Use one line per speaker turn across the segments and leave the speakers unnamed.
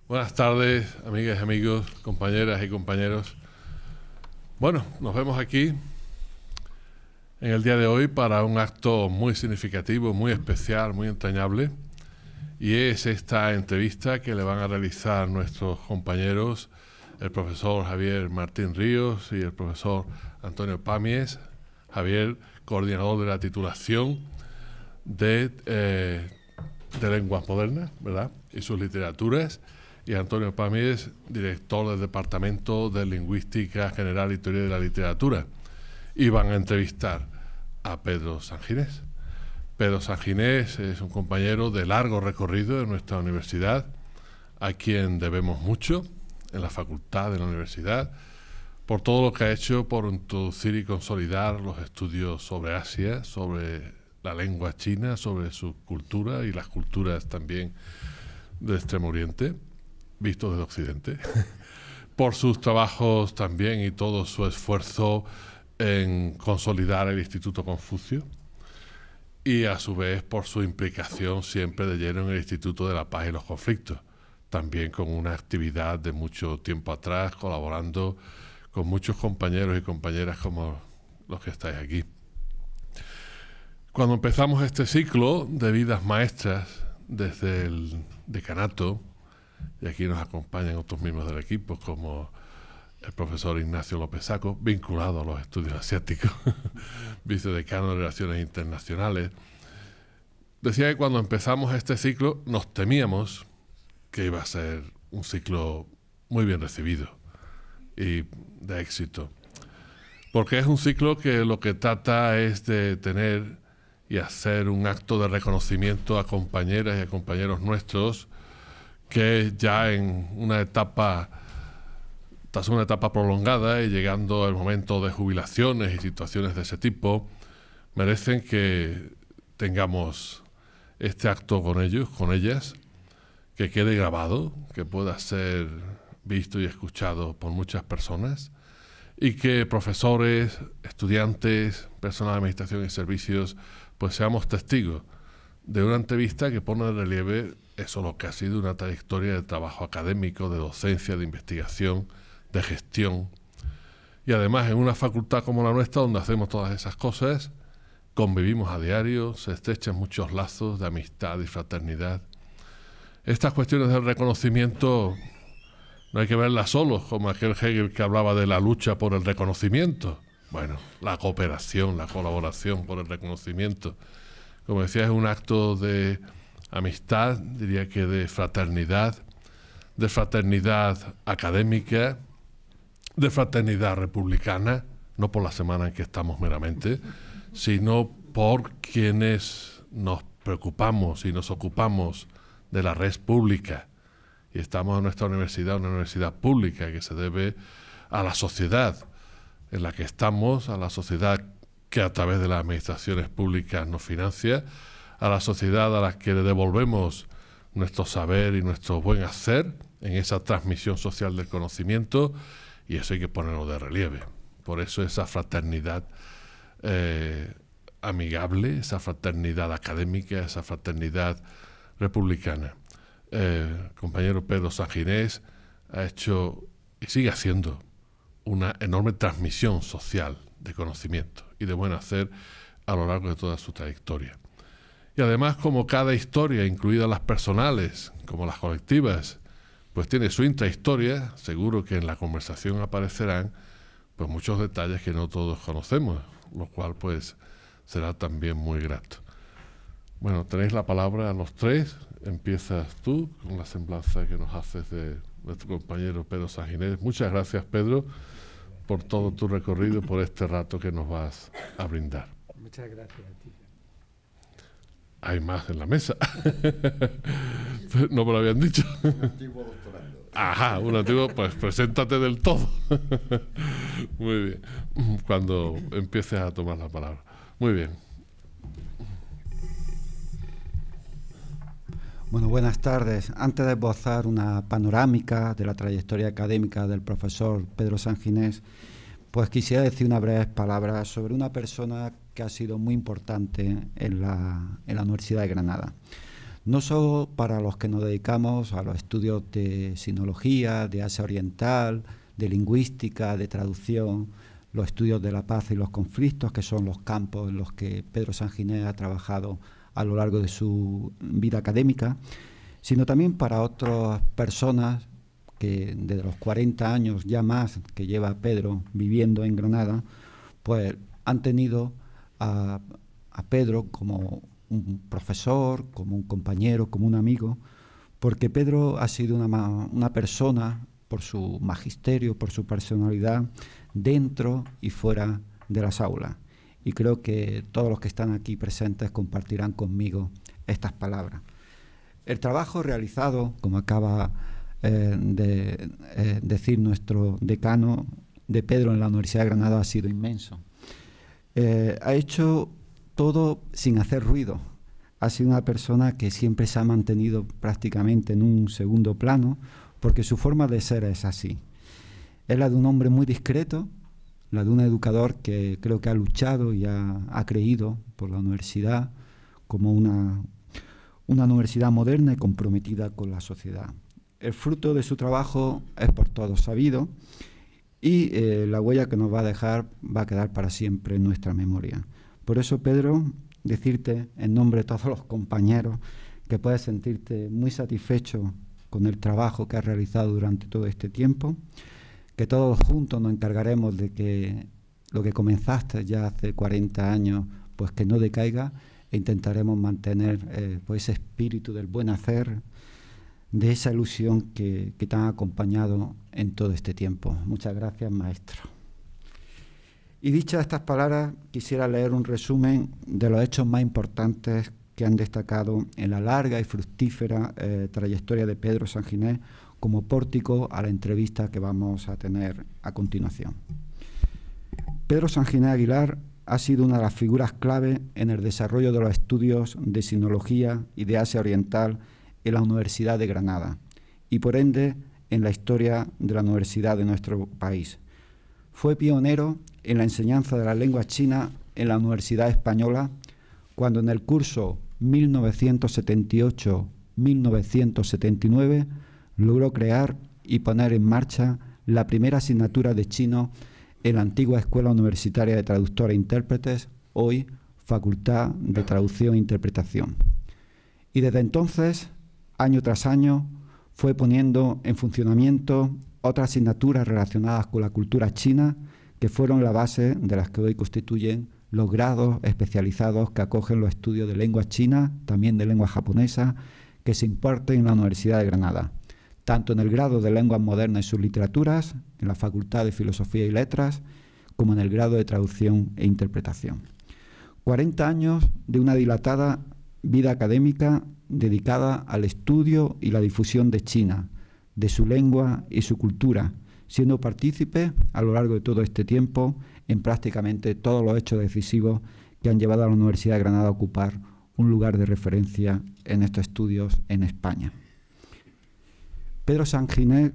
Buenas tardes, amigas y amigos, compañeras y compañeros. Bueno, nos vemos aquí en el día de hoy para un acto muy significativo, muy especial, muy entrañable. Y es esta entrevista que le van a realizar nuestros compañeros, el profesor Javier Martín Ríos y el profesor Antonio Pamies. Javier, coordinador de la titulación de lenguas modernas, ¿verdad?, y sus literaturas, y Antonio Pamies, director del Departamento de Lingüística General y Teoría de la Literatura. Y van a entrevistar a Pedro Sanginés. Pedro Sanginés es un compañero de largo recorrido en nuestra universidad, a quien debemos mucho en la facultad de la universidad, por todo lo que ha hecho por introducir y consolidar los estudios sobre Asia, sobre la lengua china, sobre su cultura y las culturas también del Extremo Oriente, visto desde Occidente, por sus trabajos también y todo su esfuerzo en consolidar el Instituto Confucio, y a su vez por su implicación siempre de lleno en el Instituto de la Paz y los Conflictos, también con una actividad de mucho tiempo atrás, colaborando con muchos compañeros y compañeras como los que estáis aquí. Cuando empezamos este ciclo de vidas maestras desde el decanato, y aquí nos acompañan otros miembros del equipo como el profesor Ignacio López Saco, vinculado a los estudios asiáticos, vicedecano de Relaciones Internacionales, decía que cuando empezamos este ciclo nos temíamos que iba a ser un ciclo muy bien recibido y de éxito, porque es un ciclo que lo que trata es de tener y hacer un acto de reconocimiento a compañeras y a compañeros nuestros que ya en una etapa, tras una etapa prolongada y llegando el momento de jubilaciones y situaciones de ese tipo, merecen que tengamos este acto con ellos, con ellas, que quede grabado, que pueda ser visto y escuchado por muchas personas, y que profesores, estudiantes, personal de administración y servicios, pues seamos testigos de una entrevista que pone de relieve eso, lo que ha sido una trayectoria de trabajo académico, de docencia, de investigación, de gestión. Y además en una facultad como la nuestra, donde hacemos todas esas cosas, convivimos a diario, se estrechan muchos lazos de amistad y fraternidad. Estas cuestiones del reconocimiento no hay que verlas solos, como aquel Hegel que hablaba de la lucha por el reconocimiento. Bueno, la cooperación, la colaboración por el reconocimiento, como decía, es un acto de amistad, diría que de fraternidad académica, de fraternidad republicana, no por la semana en que estamos meramente, sino por quienes nos preocupamos y nos ocupamos de la red pública. Y estamos en nuestra universidad, una universidad pública que se debe a la sociedad en la que estamos, a la sociedad que a través de las administraciones públicas nos financia, a la sociedad a la que le devolvemos nuestro saber y nuestro buen hacer en esa transmisión social del conocimiento, y eso hay que ponerlo de relieve. Por eso esa fraternidad amigable, esa fraternidad académica, esa fraternidad republicana. Compañero Pedro Sanginés ha hecho y sigue haciendo una enorme transmisión social de conocimiento y de buen hacer a lo largo de toda su trayectoria. Y además, como cada historia, incluidas las personales, como las colectivas, pues tiene su intrahistoria, seguro que en la conversación aparecerán pues muchos detalles que no todos conocemos, lo cual pues será también muy grato. Bueno, tenéis la palabra a los tres. Empiezas tú con la semblanza que nos haces de nuestro compañero Pedro Sanginés. Muchas gracias, Pedro, por todo tu recorrido, por este rato que nos vas a brindar.
Muchas gracias a ti.
Hay más en la mesa. No me lo habían dicho.
Un antiguo doctorando.
Ajá, un antiguo, pues preséntate del todo. Muy bien. Cuando empieces a tomar la palabra. Muy bien.
Bueno, buenas tardes. Antes de esbozar una panorámica de la trayectoria académica del profesor Pedro Sanginés, pues quisiera decir unas breves palabras sobre una persona que ha sido muy importante en la Universidad de Granada. no solo para los que nos dedicamos a los estudios de sinología, de Asia Oriental, de lingüística, de traducción, los estudios de la paz y los conflictos, que son los campos en los que Pedro Sanginés ha trabajado a lo largo de su vida académica, sino también para otras personas que desde los 40 años ya más que lleva Pedro viviendo en Granada, pues han tenido a Pedro como un profesor, como un compañero, como un amigo, porque Pedro ha sido una persona, por su magisterio, por su personalidad, dentro y fuera de las aulas. Y creo que todos los que están aquí presentes compartirán conmigo estas palabras. El trabajo realizado, como acaba de decir nuestro decano, de Pedro en la Universidad de Granada ha sido inmenso. Ha hecho todo sin hacer ruido. Ha sido una persona que siempre se ha mantenido prácticamente en un segundo plano, porque su forma de ser es así. Es la de un hombre muy discreto, la de un educador que creo que ha luchado y ha creído por la universidad como una universidad moderna y comprometida con la sociedad. El fruto de su trabajo es por todos sabido y la huella que nos va a dejar va a quedar para siempre en nuestra memoria. Por eso, Pedro, decirte en nombre de todos los compañeros que puedes sentirte muy satisfecho con el trabajo que has realizado durante todo este tiempo, que todos juntos nos encargaremos de que lo que comenzaste ya hace 40 años, pues que no decaiga, e intentaremos mantener pues ese espíritu del buen hacer, de esa ilusión que te han acompañado en todo este tiempo. Muchas gracias, maestro. Y dichas estas palabras, quisiera leer un resumen de los hechos más importantes que han destacado en la larga y fructífera trayectoria de Pedro Sanginés como pórtico a la entrevista que vamos a tener a continuación. Pedro Sanginés Aguilar ha sido una de las figuras clave en el desarrollo de los estudios de sinología y de Asia Oriental en la Universidad de Granada y, por ende, en la historia de la universidad de nuestro país. Fue pionero en la enseñanza de la lengua china en la Universidad Española, cuando en el curso 1978-1979 logró crear y poner en marcha la primera asignatura de chino en la antigua Escuela Universitaria de Traductores e Intérpretes, hoy Facultad de Traducción e Interpretación. Y desde entonces, año tras año, fue poniendo en funcionamiento otras asignaturas relacionadas con la cultura china, que fueron la base de las que hoy constituyen los grados especializados que acogen los estudios de lengua china, también de lengua japonesa, que se imparten en la Universidad de Granada, tanto en el grado de lenguas modernas y sus literaturas, en la Facultad de Filosofía y Letras, como en el grado de Traducción e Interpretación. 40 años de una dilatada vida académica dedicada al estudio y la difusión de China, de su lengua y su cultura, siendo partícipe a lo largo de todo este tiempo en prácticamente todos los hechos decisivos que han llevado a la Universidad de Granada a ocupar un lugar de referencia en estos estudios en España. Pedro Sanginés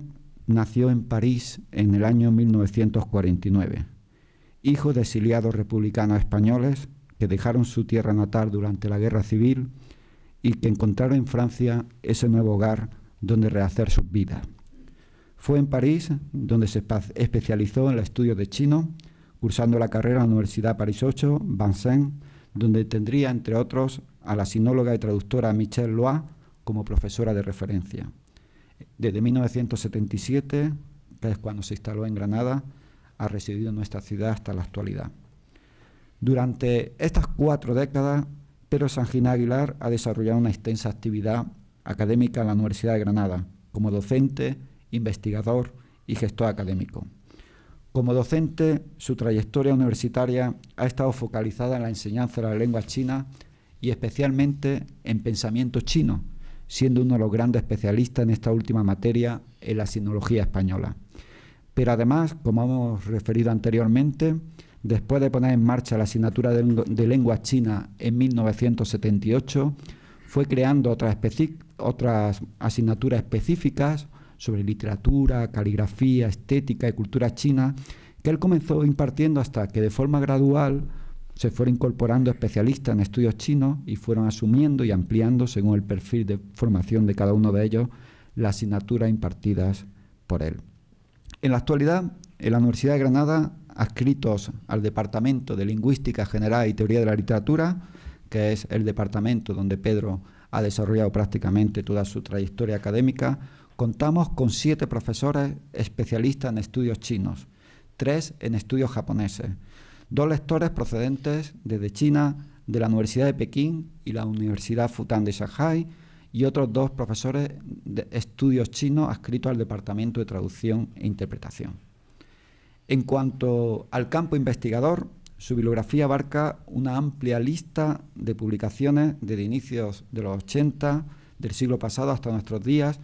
nació en París en el año 1949, hijo de exiliados republicanos españoles que dejaron su tierra natal durante la Guerra Civil y que encontraron en Francia ese nuevo hogar donde rehacer sus vidas. Fue en París donde se especializó en el estudio de chino, cursando la carrera en la Universidad París 8, Vincennes, donde tendría, entre otros, a la sinóloga y traductora Michelle Lois como profesora de referencia. Desde 1977, que es cuando se instaló en Granada, ha residido en nuestra ciudad hasta la actualidad. Durante estas 4 décadas, Pedro Sanginés Aguilar ha desarrollado una extensa actividad académica en la Universidad de Granada, como docente, investigador y gestor académico. Como docente, su trayectoria universitaria ha estado focalizada en la enseñanza de la lengua china y especialmente en pensamiento chino, siendo uno de los grandes especialistas en esta última materia en la sinología española. Pero además, como hemos referido anteriormente, después de poner en marcha la asignatura de lengua china en 1978, fue creando otras asignaturas específicas sobre literatura, caligrafía, estética y cultura china, que él comenzó impartiendo hasta que de forma gradual Se fueron incorporando especialistas en estudios chinos y fueron asumiendo y ampliando, según el perfil de formación de cada uno de ellos, las asignaturas impartidas por él. En la actualidad, en la Universidad de Granada, adscritos al Departamento de Lingüística General y Teoría de la Literatura, que es el departamento donde Pedro ha desarrollado prácticamente toda su trayectoria académica, contamos con 7 profesores especialistas en estudios chinos, 3 en estudios japoneses, 2 lectores procedentes desde China, de la Universidad de Pekín y la Universidad Fudan de Shanghái, y otros 2 profesores de estudios chinos adscritos al Departamento de Traducción e Interpretación. En cuanto al campo investigador, su bibliografía abarca una amplia lista de publicaciones desde inicios de los 80 del siglo pasado hasta nuestros días,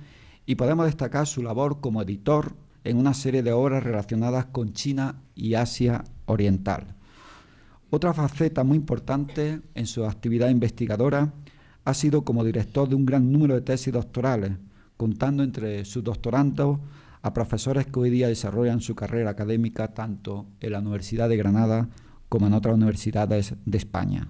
y podemos destacar su labor como editor en una serie de obras relacionadas con China y Asia Oriental. Otra faceta muy importante en su actividad investigadora ha sido como director de un gran número de tesis doctorales, contando entre sus doctorandos a profesores que hoy día desarrollan su carrera académica tanto en la Universidad de Granada como en otras universidades de España.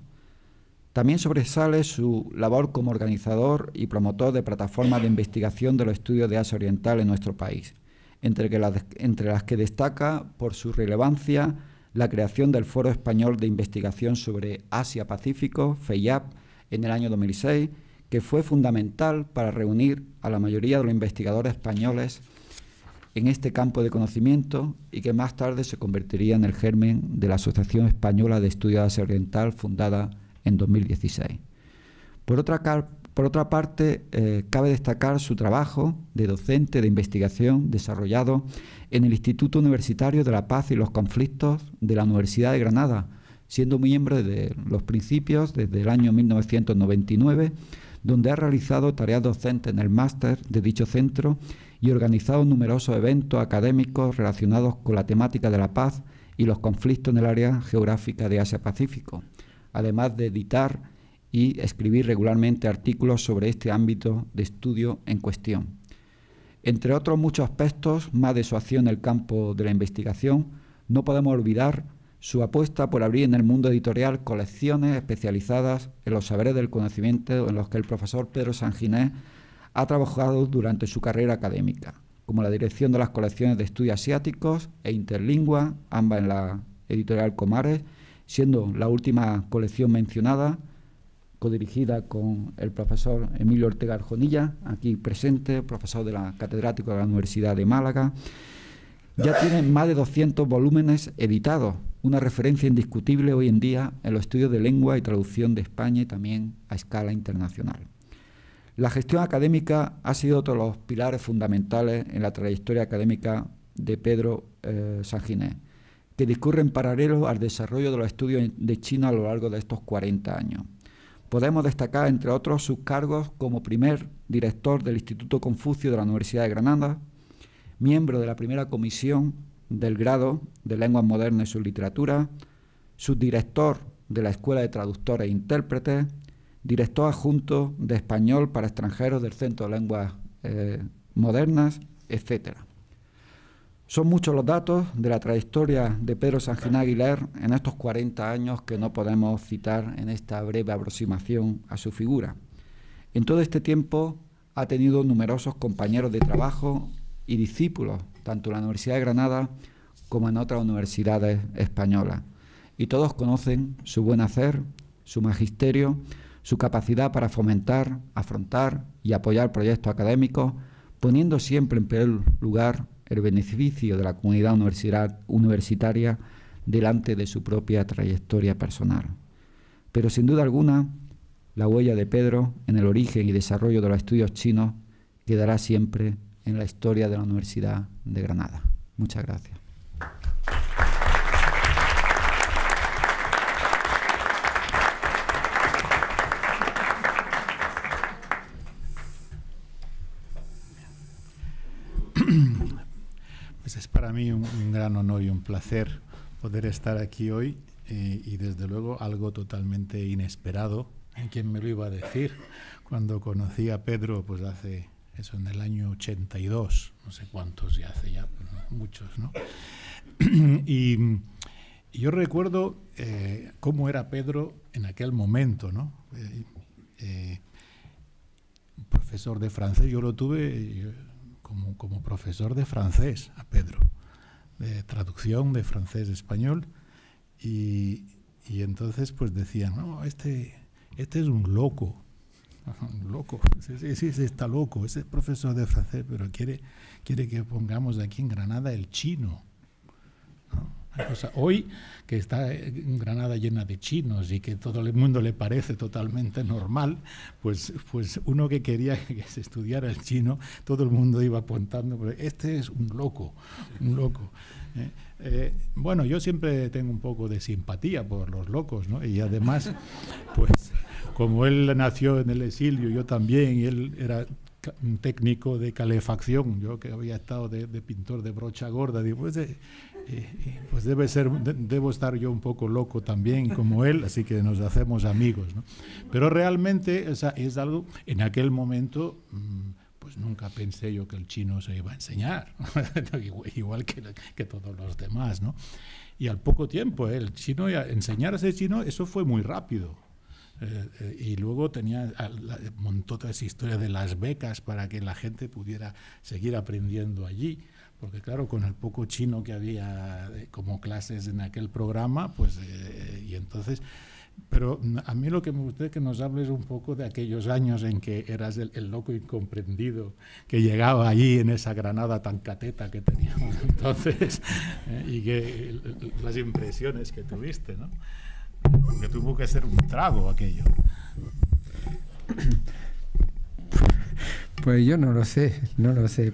También sobresale su labor como organizador y promotor de plataformas de investigación de los estudios de Asia Oriental en nuestro país, entre las que destaca por su relevancia la creación del Foro Español de Investigación sobre Asia-Pacífico, FEIAP, en el año 2006, que fue fundamental para reunir a la mayoría de los investigadores españoles en este campo de conocimiento y que más tarde se convertiría en el germen de la Asociación Española de Estudios de Asia Oriental, fundada en 2016. Por otra parte, cabe destacar su trabajo de docente de investigación desarrollado en el Instituto Universitario de la Paz y los Conflictos de la Universidad de Granada, siendo miembro de los principios desde el año 1999, donde ha realizado tareas docentes en el máster de dicho centro y organizado numerosos eventos académicos relacionados con la temática de la paz y los conflictos en el área geográfica de Asia-Pacífico, además de editar y escribir regularmente artículos sobre este ámbito de estudio en cuestión. Entre otros muchos aspectos más de su acción en el campo de la investigación, no podemos olvidar su apuesta por abrir en el mundo editorial colecciones especializadas en los saberes del conocimiento en los que el profesor Pedro Sanginés ha trabajado durante su carrera académica, como la dirección de las colecciones de estudios asiáticos e interlingua, ambas en la editorial Comares, siendo la última colección mencionada codirigida con el profesor Emilio Ortega Arjonilla, aquí presente, profesor de la catedrático de la Universidad de Málaga. Ya tiene más de 200 volúmenes editados, una referencia indiscutible hoy en día en los estudios de lengua y traducción de España y también a escala internacional. La gestión académica ha sido otro de los pilares fundamentales en la trayectoria académica de Pedro Sanginés, que discurre en paralelo al desarrollo de los estudios de China a lo largo de estos 40 años. Podemos destacar, entre otros, sus cargos como primer director del Instituto Confucio de la Universidad de Granada, miembro de la primera comisión del grado de Lenguas Modernas y Subliteratura, subdirector de la Escuela de Traductores e Intérpretes, director adjunto de Español para extranjeros del Centro de Lenguas Modernas, etc. Son muchos los datos de la trayectoria de Pedro Sanginés Aguilar en estos 40 años que no podemos citar en esta breve aproximación a su figura. En todo este tiempo ha tenido numerosos compañeros de trabajo y discípulos, tanto en la Universidad de Granada como en otras universidades españolas. Y todos conocen su buen hacer, su magisterio, su capacidad para fomentar, afrontar y apoyar proyectos académicos, poniendo siempre en primer lugar el beneficio de la comunidad universitaria delante de su propia trayectoria personal. Pero sin duda alguna, la huella de Pedro en el origen y desarrollo de los estudios chinos quedará siempre en la historia de la Universidad de Granada. Muchas gracias.
Pues es para mí un gran honor y un placer poder estar aquí hoy y desde luego algo totalmente inesperado. ¿Quién me lo iba a decir? Cuando conocí a Pedro, pues hace eso, en el año 82, no sé cuántos ya hace ya, muchos, ¿no? Y yo recuerdo cómo era Pedro en aquel momento, ¿no? Profesor de francés, yo lo tuve como profesor de francés a Pedro, de traducción de francés a español, y entonces pues decían, no, este es un loco. Un loco, sí, está loco, ese es profesor de francés, pero quiere que pongamos aquí en Granada el chino, ¿no? O sea, hoy que está en Granada llena de chinos y que todo el mundo le parece totalmente normal, pues uno que quería que se estudiara el chino, todo el mundo iba apuntando, pero este es un loco, un loco. Bueno, yo siempre tengo un poco de simpatía por los locos, ¿no? Y además, pues como él nació en el exilio, yo también, y él era un técnico de calefacción, yo que había estado de pintor de brocha gorda, digo, pues debo estar yo un poco loco también como él, así que nos hacemos amigos, ¿no? Pero realmente es algo, en aquel momento, pues nunca pensé yo que el chino se iba a enseñar, igual que todos los demás, ¿no? Y al poco tiempo, el chino, enseñarse chino, eso fue muy rápido. Y luego montó toda esa historia de las becas para que la gente pudiera seguir aprendiendo allí, porque claro, con el poco chino que había como clases en aquel programa, pues y entonces, pero a mí lo que me gustaría que nos hables un poco de aquellos años en que eras el loco incomprendido que llegaba allí en esa Granada tan cateta que teníamos entonces, y que las impresiones que tuviste, ¿no? Porque tuvo que ser un trago aquello.
Pues yo no lo sé,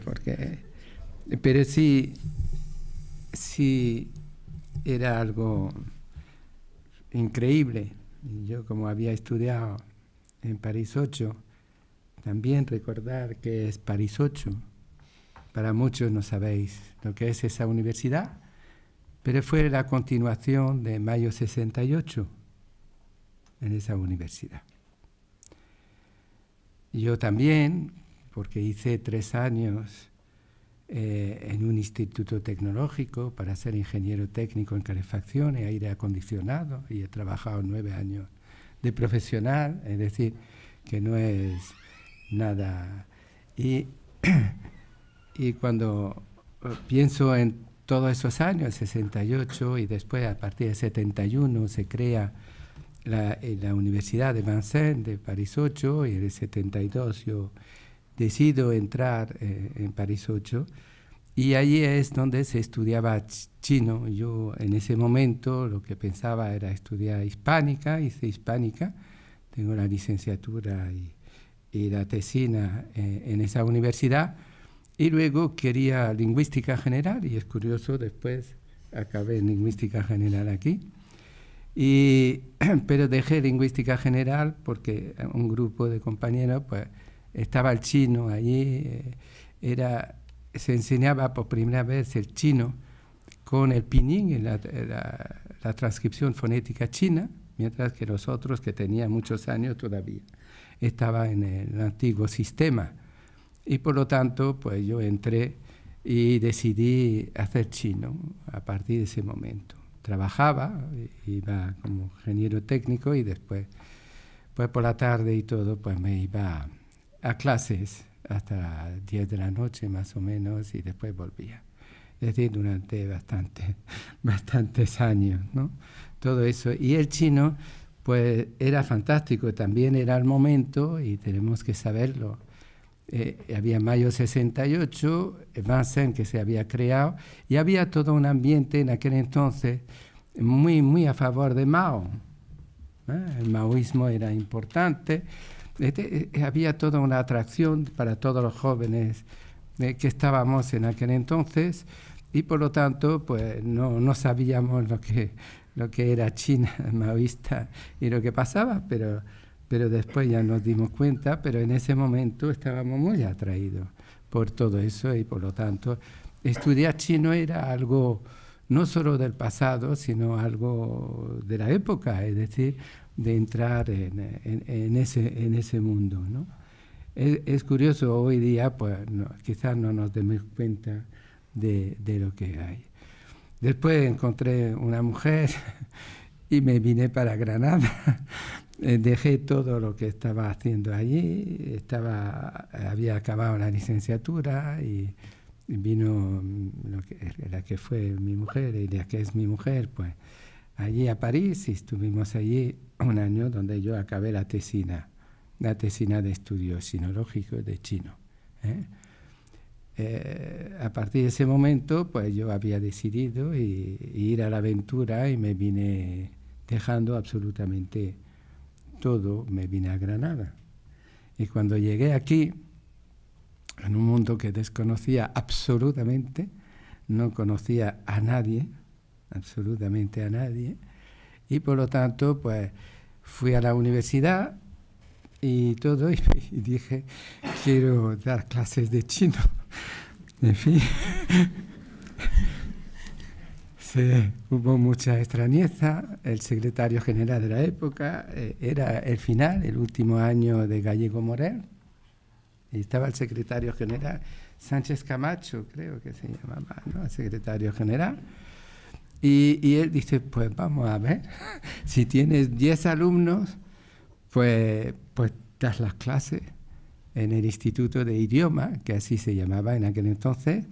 porque... Pero sí era algo increíble. Yo, como había estudiado en París 8, también recordar que es París 8. Para muchos no sabéis lo que es esa universidad, pero fue la continuación de Mayo 68 en esa universidad. Yo también, porque hice 3 años en un instituto tecnológico para ser ingeniero técnico en calefacción y aire acondicionado, y he trabajado 9 años de profesional, es decir, que no es nada. Y cuando pienso en todos esos años, 68, y después a partir de 71 se crea la Universidad de Vincennes de París 8, y en el 72 yo decido entrar en París 8, y allí es donde se estudiaba chino. Yo en ese momento lo que pensaba era estudiar hispánica, hice hispánica, tengo la licenciatura y la tesina en esa universidad, y luego quería lingüística general, y es curioso, después acabé en lingüística general aquí. Pero dejé lingüística general porque un grupo de compañeros, pues estaba el chino allí, se enseñaba por primera vez el chino con el pinyin, la transcripción fonética china, mientras que los otros, que tenían muchos años todavía, estaban en el antiguo sistema. Y por lo tanto, pues yo entré y decidí hacer chino a partir de ese momento. Trabajaba, iba como ingeniero técnico, y después, pues por la tarde y todo, pues me iba a clases hasta las 10 de la noche más o menos, y después volvía. Es decir, durante bastantes años, ¿no? Todo eso. Y el chino, pues era fantástico, también era el momento, y tenemos que saberlo. Había Mayo 68, Vincennes que se había creado, y había todo un ambiente en aquel entonces muy a favor de Mao. El maoísmo era importante. Había toda una atracción para todos los jóvenes que estábamos en aquel entonces, y por lo tanto pues no sabíamos lo que era China maoísta y lo que pasaba, pero después ya nos dimos cuenta, pero en ese momento estábamos muy atraídos por todo eso, y por lo tanto estudiar chino era algo no solo del pasado, sino algo de la época, es decir, de entrar en ese mundo, ¿no? Es curioso, hoy día pues quizás no nos demos cuenta de lo que hay. Después encontré una mujer y me vine para Granada. Dejé todo lo que estaba haciendo allí. Había acabado la licenciatura y vino la que fue mi mujer y la que es mi mujer, pues allí a París, y estuvimos allí un año donde yo acabé la tesina de estudios sinológicos de chino. A partir de ese momento, pues yo había decidido ir a la aventura y me vine dejando absolutamente todo, me vine a Granada. Y cuando llegué aquí, en un mundo que desconocía absolutamente, no conocía a nadie, absolutamente a nadie, y por lo tanto, pues fui a la universidad y todo, y dije, quiero dar clases de chino. En fin, hubo mucha extrañeza. El secretario general de la época era el final, el último año de Gallego Morel, y estaba el secretario general, Sánchez Camacho, creo que se llamaba, ¿no? El secretario general. Y él dice, pues vamos a ver, si tienes 10 alumnos, pues das las clases en el Instituto de Idioma, que así se llamaba en aquel entonces,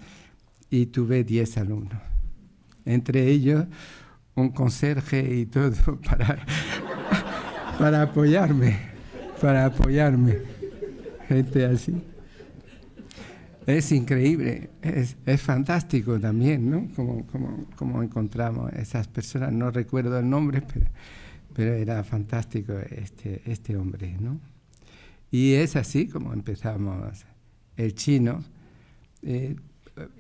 y tuve 10 alumnos. Entre ellos, un conserje y todo para apoyarme, gente así. Es increíble, es fantástico también, ¿no? Como encontramos esas personas. No recuerdo el nombre, pero era fantástico este hombre, ¿no? Y es así como empezamos el chino.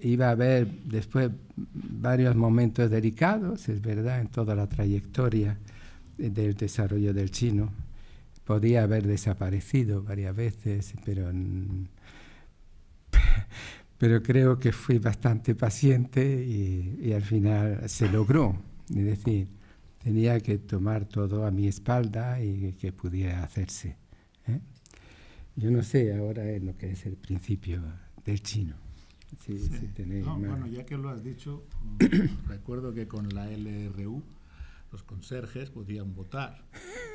Iba a haber después varios momentos delicados, es verdad, en toda la trayectoria del desarrollo del chino. Podía haber desaparecido varias veces, pero creo que fui bastante paciente y al final se logró. Es decir, tenía que tomar todo a mi espalda y que pudiera hacerse. Yo no sé ahora lo que es el principio del chino.
Sí. Bueno, ya que lo has dicho, recuerdo que con la LRU los conserjes podían votar,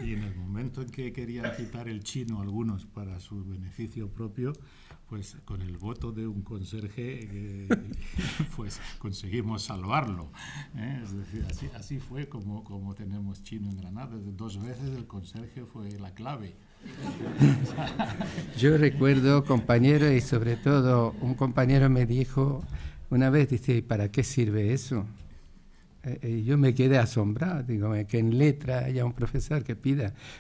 y en el momento en que querían quitar el chino algunos para su beneficio propio, pues con el voto de un conserje pues conseguimos salvarlo. Es decir, así fue como tenemos chino en Granada. 2 veces el conserje fue la clave.
Yo recuerdo, compañero, y sobre todo un compañero me dijo una vez, dice, ¿para qué sirve eso? Yo me quedé asombrado, digo, que en letra haya un profesor que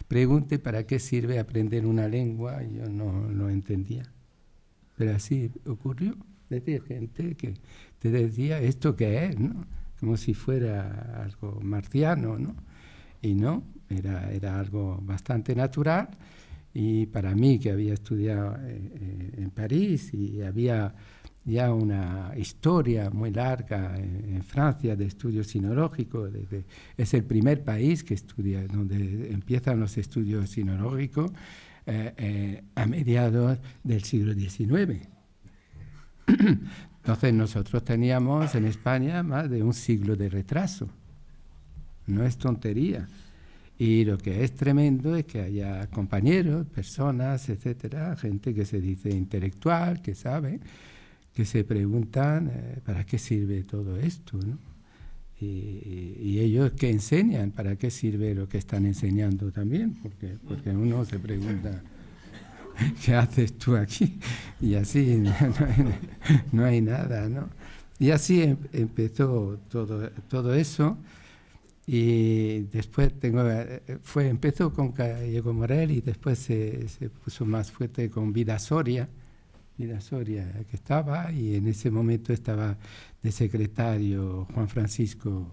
pregunte para qué sirve aprender una lengua, yo no lo entendía. Pero así ocurrió, es decir, gente que te decía, ¿esto qué es?, ¿no? Como si fuera algo marciano, ¿no? Y no, era algo bastante natural. Y para mí, que había estudiado en París y había ya una historia muy larga en Francia de estudios sinológicos, es el primer país que estudia, donde empiezan los estudios sinológicos a mediados del siglo XIX. Entonces nosotros teníamos en España más de un siglo de retraso. No es tontería. Y lo que es tremendo es que haya compañeros, personas, etcétera, gente que se dice intelectual, que sabe, que se preguntan ¿para qué sirve todo esto?, ¿no? Y ellos que enseñan, ¿para qué sirve lo que están enseñando también? Porque uno se pregunta, ¿qué haces tú aquí? Y así no hay nada, ¿no? Y así empezó todo eso. Y después empezó con Gallego Morel y después se puso más fuerte con Vida Soria que estaba, y en ese momento estaba de secretario Juan Francisco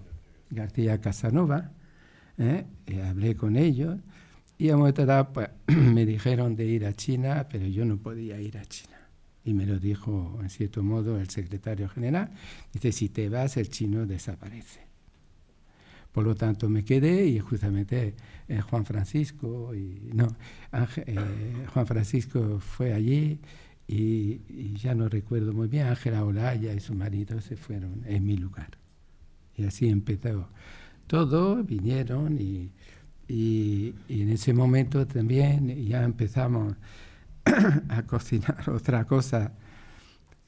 García Casanova. Hablé con ellos y a un momento dado pues, me dijeron de ir a China, pero yo no podía ir a China. Y me lo dijo, en cierto modo, el secretario general. Dice, si te vas, el chino desaparece. Por lo tanto, me quedé y justamente Juan Francisco fue allí y ya no recuerdo muy bien, Ángela Olaya y su marido se fueron en mi lugar. Y así empezó todo, vinieron y en ese momento también ya empezamos a cocinar otra cosa.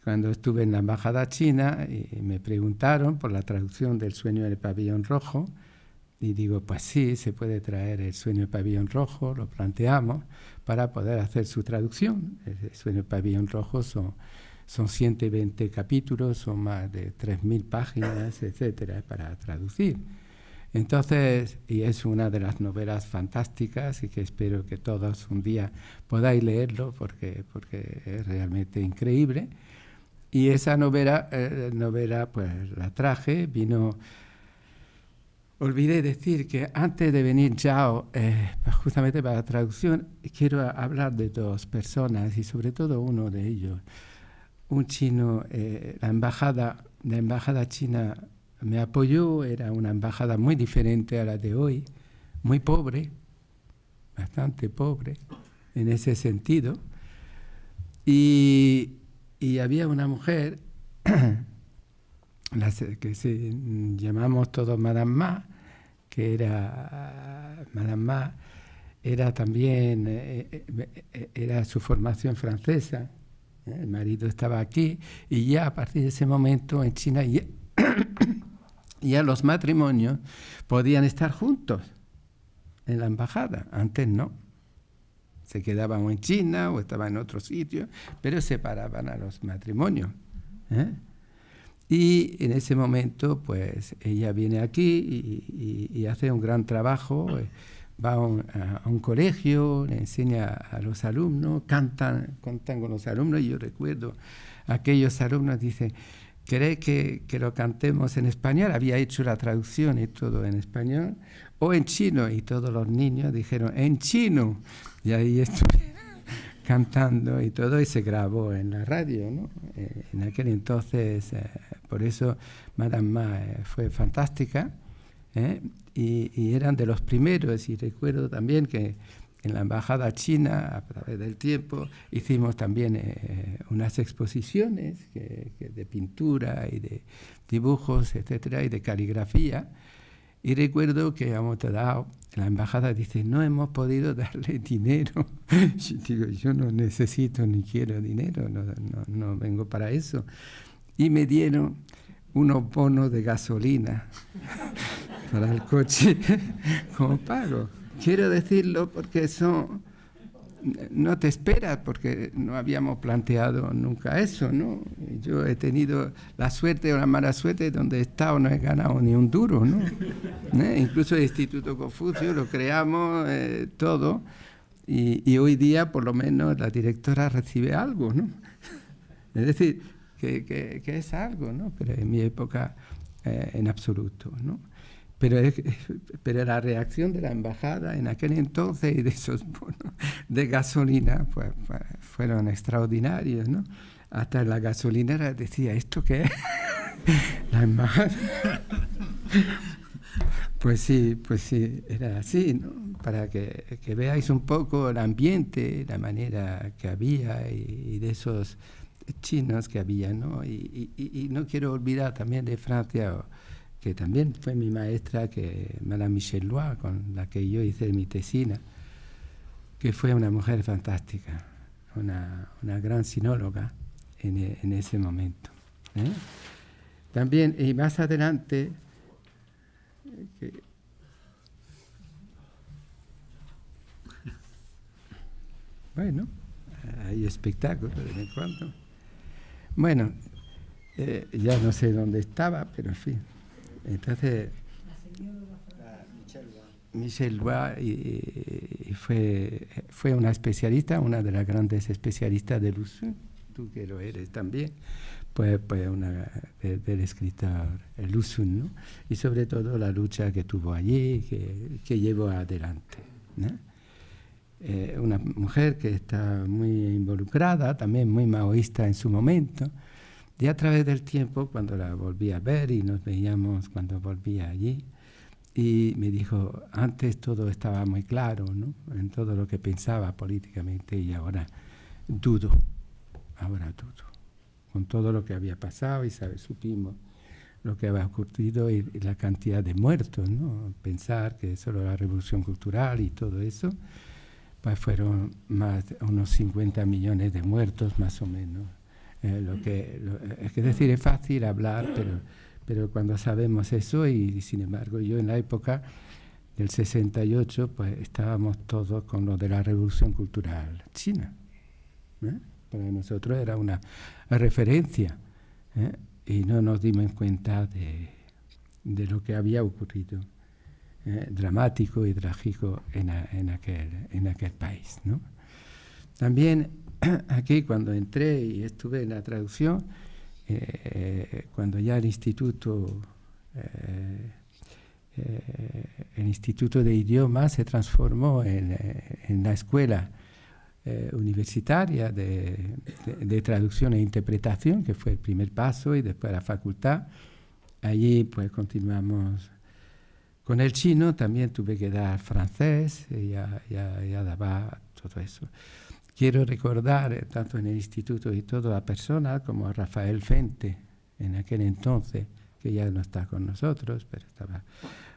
Cuando estuve en la embajada china y me preguntaron por la traducción del Sueño del Pabellón Rojo, y digo, pues sí, se puede traer el Sueño del Pabellón Rojo, lo planteamos para poder hacer su traducción. El Sueño del Pabellón Rojo son 120 capítulos, son más de 3.000 páginas, etcétera, para traducir. Entonces, y es una de las novelas fantásticas y que espero que todos un día podáis leerlo porque es realmente increíble. Y esa novela pues la traje, vino... Olvidé decir que antes de venir Yao, justamente para la traducción, quiero hablar de dos personas y sobre todo uno de ellos. Un chino, la embajada china me apoyó, era una embajada muy diferente a la de hoy, muy pobre, bastante pobre en ese sentido. Y había una mujer, que llamamos todos Madame Ma, que era Madame Ma, era también, era su formación francesa, el marido estaba aquí, y ya a partir de ese momento en China ya los matrimonios podían estar juntos en la embajada, antes no. Se quedaban o en China o estaban en otro sitio, pero separaban a los matrimonios. Y en ese momento, pues, ella viene aquí y hace un gran trabajo, va a un colegio, le enseña a los alumnos, cantan con los alumnos, y yo recuerdo aquellos alumnos dicen, ¿queréis que lo cantemos en español? Había hecho la traducción y todo en español, o en chino, y todos los niños dijeron, en chino, y ahí estuve cantando y todo, y se grabó en la radio, ¿no? En aquel entonces, por eso Madame Ma fue fantástica, y eran de los primeros, y recuerdo también que en la embajada china, a través del tiempo, hicimos también unas exposiciones de pintura y de dibujos, etcétera, y de caligrafía. Y recuerdo que a un momento dado, la embajada dice, no hemos podido darle dinero. Yo digo, yo no necesito ni quiero dinero, no vengo para eso. Y me dieron unos bonos de gasolina para el coche como pago. Quiero decirlo porque no te esperas, porque no habíamos planteado nunca eso, ¿no? Yo he tenido la suerte o la mala suerte donde he estado, no he ganado ni un duro, ¿no? Incluso el Instituto Confucio lo creamos todo, y hoy día por lo menos la directora recibe algo, ¿no? Es decir, que es algo, ¿no? Pero en mi época en absoluto, ¿no? Pero la reacción de la embajada en aquel entonces y de esos bonos de gasolina pues fueron extraordinarios, ¿no? Hasta la gasolinera decía, ¿esto qué es? La embajada. Pues sí, era así, ¿no? Para que veáis un poco el ambiente, la manera que había y de esos chinos que había, ¿no? Y no quiero olvidar también de Francia, que también fue mi maestra, que Madame Michel Lois, con la que yo hice mi tesina, que fue una mujer fantástica, una gran sinóloga en ese momento. También, y más adelante, bueno, hay espectáculos de vez en cuando. Bueno, ya no sé dónde estaba, pero en fin. Entonces, Michel Lois fue una especialista, una de las grandes especialistas de Lusun, tú que lo eres también, pues una del escritor Lusun, ¿no? Y sobre todo la lucha que tuvo allí, que llevó adelante, ¿no? Una mujer que está muy involucrada, también muy maoísta en su momento. Y a través del tiempo, cuando la volví a ver y nos veíamos cuando volvía allí, y me dijo, antes todo estaba muy claro, ¿no? En todo lo que pensaba políticamente, y ahora dudo, con todo lo que había pasado, y supimos lo que había ocurrido y la cantidad de muertos, ¿no? Pensar que solo la revolución cultural y todo eso, pues fueron más de unos 50 millones de muertos, más o menos. Es decir, es fácil hablar, pero cuando sabemos eso, y sin embargo yo en la época del 68, pues estábamos todos con lo de la revolución cultural china. Para nosotros era una referencia, y no nos dimos cuenta de lo que había ocurrido, dramático y trágico en aquel país, ¿no? También aquí cuando entré y estuve en la traducción, cuando ya el Instituto de Idiomas se transformó en la escuela universitaria de traducción e interpretación, que fue el primer paso, y después la facultad. Allí pues continuamos con el chino, también tuve que dar francés, y ya daba todo eso. Quiero recordar, tanto en el instituto y todo, a personas como a Rafael Fente, en aquel entonces, que ya no está con nosotros, pero estaba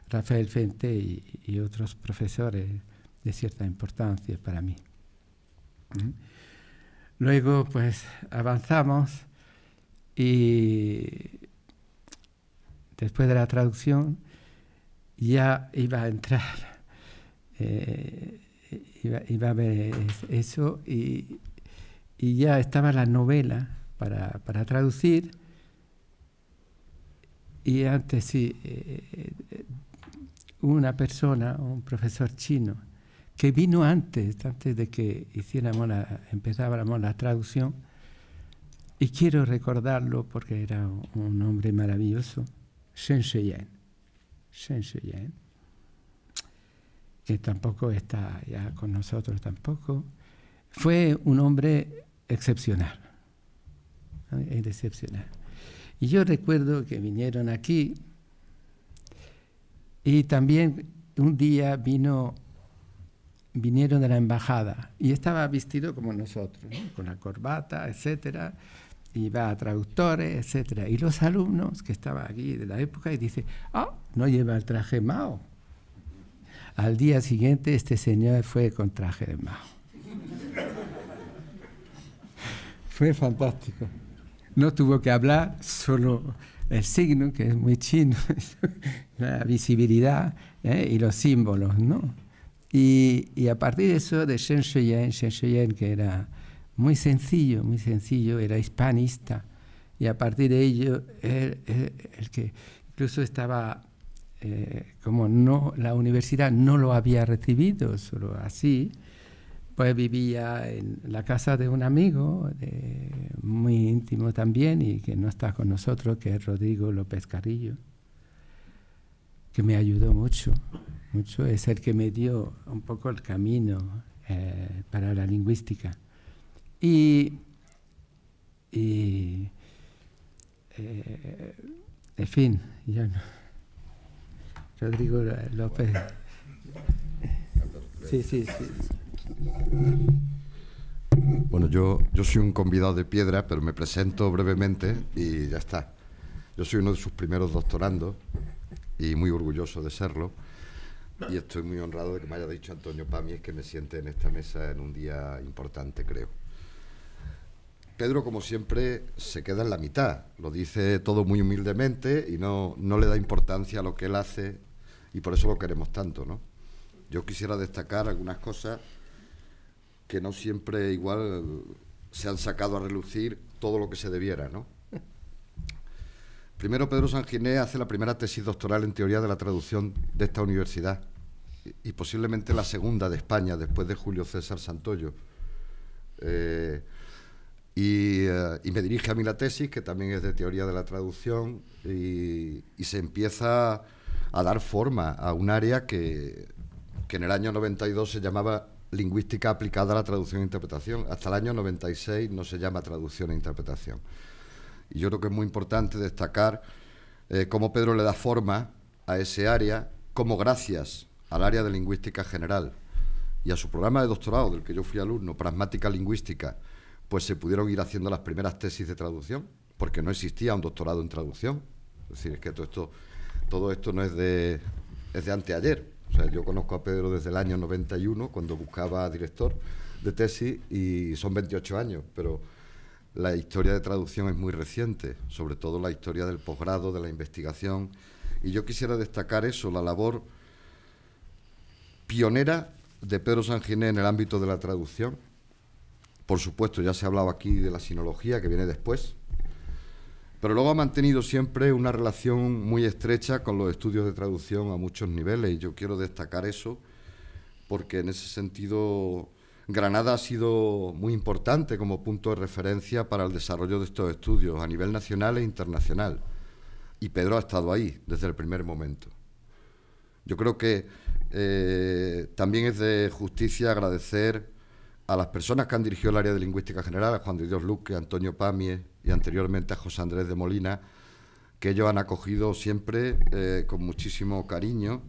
Rafael Fente y otros profesores de cierta importancia para mí. Luego, pues, avanzamos y después de la traducción ya iba a entrar, iba a ver eso y ya estaba la novela para traducir. Y antes sí, una persona, un profesor chino, que vino antes de que empezábamos la traducción, y quiero recordarlo porque era un hombre maravilloso, Shen Sheyan, que tampoco está ya con nosotros tampoco. Fue un hombre excepcional, ¿no? Excepcional. Y yo recuerdo que vinieron aquí, y también un día vinieron de la embajada y estaba vestido como nosotros, ¿no? Con la corbata, etcétera, iba a traductores, etcétera. Y los alumnos que estaban aquí de la época y dicen, no lleva el traje Mao. Al día siguiente este señor fue con traje de Mao. Fue fantástico. No tuvo que hablar, solo el signo, que es muy chino, la visibilidad, y los símbolos, ¿no? Y a partir de eso, de Shen Sheyan, que era muy sencillo, era hispanista, y a partir de ello, el que incluso estaba, la universidad no lo había recibido, solo así, pues vivía en la casa de un amigo muy íntimo también, y que no está con nosotros, que es Rodrigo López Carrillo, que me ayudó mucho, es el que me dio un poco el camino para la lingüística. En fin, yo no. Rodrigo López. Sí.
Bueno, yo soy un convidado de piedra, pero me presento brevemente y ya está. Yo soy uno de sus primeros doctorandos y muy orgulloso de serlo. Y estoy muy honrado de que me haya dicho Antonio Pamies que me siente en esta mesa en un día importante, creo. Pedro, como siempre, se queda en la mitad. Lo dice todo muy humildemente y no le da importancia a lo que él hace, y por eso lo queremos tanto, ¿no? Yo quisiera destacar algunas cosas que no siempre igual se han sacado a relucir todo lo que se debiera, ¿no? Primero, Pedro Sanginés hace la primera tesis doctoral en teoría de la traducción de esta universidad y posiblemente la segunda de España después de Julio César Santoyo. Y me dirige a mí la tesis, que también es de teoría de la traducción, y se empieza a dar forma a un área que en el año 92 se llamaba Lingüística aplicada a la traducción e interpretación. Hasta el año 96 no se llama traducción e interpretación. Y yo creo que es muy importante destacar cómo Pedro le da forma a ese área, cómo gracias al área de lingüística general y a su programa de doctorado, del que yo fui alumno, Pragmática Lingüística, pues se pudieron ir haciendo las primeras tesis de traducción, porque no existía un doctorado en traducción. Es decir, es que todo esto no es de anteayer. O sea, yo conozco a Pedro desde el año 91, cuando buscaba director de tesis, y son 28 años, pero la historia de traducción es muy reciente, sobre todo la historia del posgrado, de la investigación, y yo quisiera destacar eso, la labor pionera de Pedro Sanginés en el ámbito de la traducción. Por supuesto, ya se ha hablado aquí de la sinología, que viene después, pero luego ha mantenido siempre una relación muy estrecha con los estudios de traducción a muchos niveles, y yo quiero destacar eso, porque en ese sentido Granada ha sido muy importante como punto de referencia para el desarrollo de estos estudios a nivel nacional e internacional, y Pedro ha estado ahí desde el primer momento. Yo creo que también es de justicia agradecer a las personas que han dirigido el área de lingüística general, a Juan de Dios Luque, a Antonio Pamie y anteriormente a José Andrés de Molina, que ellos han acogido siempre con muchísimo cariño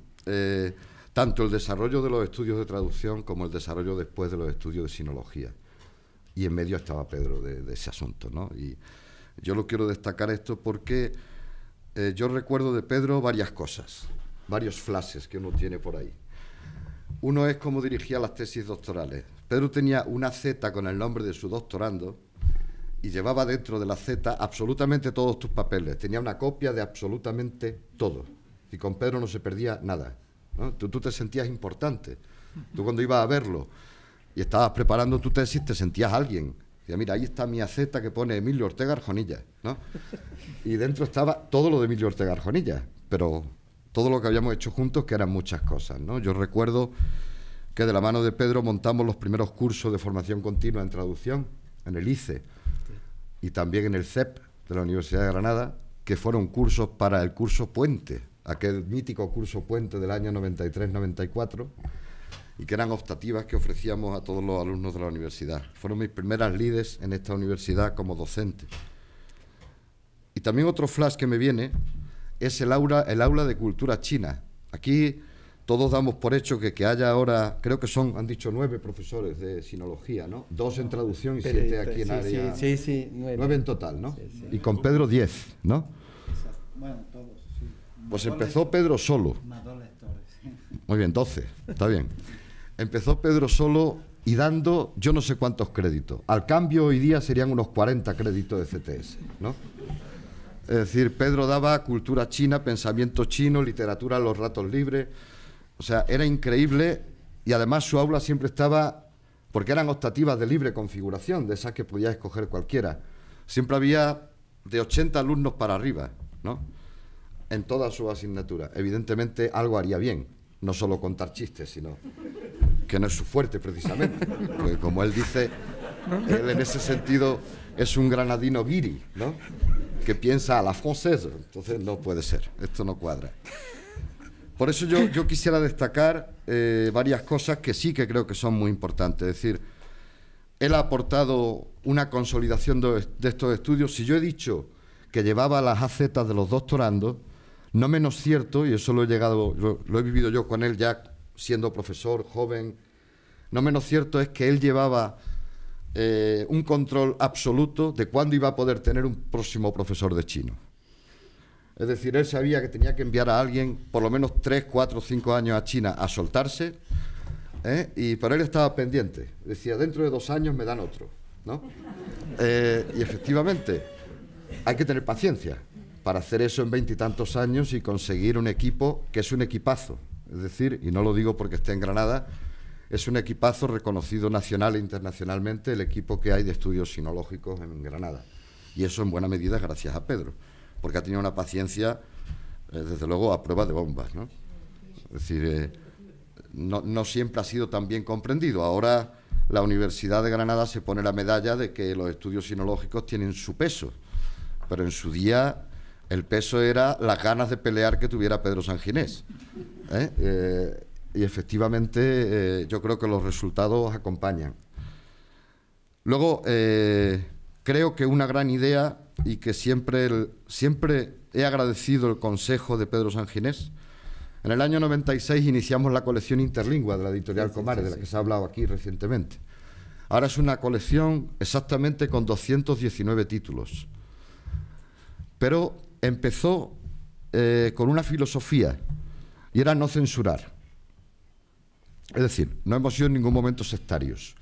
tanto el desarrollo de los estudios de traducción como el desarrollo después de los estudios de sinología. Y en medio estaba Pedro de ese asunto, ¿no? Y yo lo quiero destacar esto porque yo recuerdo de Pedro varias cosas, varios flashes que uno tiene por ahí. Uno es cómo dirigía las tesis doctorales. Pedro tenía una Z con el nombre de su doctorando y llevaba dentro de la Z absolutamente todos tus papeles. Tenía una copia de absolutamente todo. Y con Pedro no se perdía nada, ¿no? Tú te sentías importante. Tú cuando ibas a verlo y estabas preparando tu tesis te sentías alguien. Decía, mira, ahí está mi AZ que pone Emilio Ortega Arjonilla, ¿no? Y dentro estaba todo lo de Emilio Ortega Arjonilla, pero todo lo que habíamos hecho juntos, que eran muchas cosas, ¿no? Yo recuerdo que de la mano de Pedro montamos los primeros cursos de formación continua en traducción en el ICE y también en el CEP de la Universidad de Granada, que fueron cursos para el curso Puente, aquel mítico curso Puente del año 93-94, y que eran optativas que ofrecíamos a todos los alumnos de la universidad. Fueron mis primeras lides en esta universidad como docente. Y también otro flash que me viene es el aula de cultura china. Aquí todos damos por hecho que haya ahora, creo que han dicho 9 profesores de sinología, ¿no? 2 en traducción y 7 aquí en área.
Sí,
9 en total, ¿no?
Sí.
Y con Pedro 10, ¿no?
Bueno, todos, sí.
Pues empezó Pedro solo.
Más 2 lectores.
Muy bien, 12, está bien. Empezó Pedro solo y dando yo no sé cuántos créditos. Al cambio hoy día serían unos 40 créditos de CTS, ¿no? Es decir, Pedro daba cultura china, pensamiento chino, literatura a los ratos libres. O sea, era increíble, y además su aula siempre estaba, porque eran optativas de libre configuración, de esas que podía escoger cualquiera. Siempre había de 80 alumnos para arriba, ¿no? En todas sus asignaturas. Evidentemente algo haría bien, no solo contar chistes, sino que no es su fuerte precisamente. Porque como él dice, él en ese sentido es un granadino guiri, ¿no? Que piensa a la francesa. Entonces no puede ser, esto no cuadra. Por eso yo quisiera destacar varias cosas que sí que creo que son muy importantes. Es decir, él ha aportado una consolidación de estos estudios. Si yo he dicho que llevaba las AZ de los doctorandos, no menos cierto, y eso lo he vivido yo con él ya siendo profesor, joven, no menos cierto es que él llevaba un control absoluto de cuándo iba a poder tener un próximo profesor de chino. Es decir, él sabía que tenía que enviar a alguien por lo menos 3, 4, 5 años a China a soltarse, pero él estaba pendiente. Decía, dentro de 2 años me dan otro, ¿no? Y efectivamente, hay que tener paciencia para hacer eso en 20 y tantos años y conseguir un equipo que es un equipazo. Es decir, y no lo digo porque esté en Granada, es un equipazo reconocido nacional e internacionalmente, el equipo que hay de estudios sinológicos en Granada. Y eso en buena medida es gracias a Pedro, porque ha tenido una paciencia, desde luego, a prueba de bombas, ¿no? Es decir, no siempre ha sido tan bien comprendido. Ahora la Universidad de Granada se pone la medalla de que los estudios sinológicos tienen su peso, pero en su día el peso era las ganas de pelear que tuviera Pedro Sanginés. Y efectivamente yo creo que los resultados acompañan. Luego, creo que una gran idea, y que siempre he agradecido el consejo de Pedro Sanginés. En el año 96 iniciamos la colección Interlingua de la editorial Comares, de la que se ha hablado aquí recientemente. Ahora es una colección exactamente con 219 títulos. Pero empezó con una filosofía, y era no censurar. Es decir, no hemos sido en ningún momento sectarios.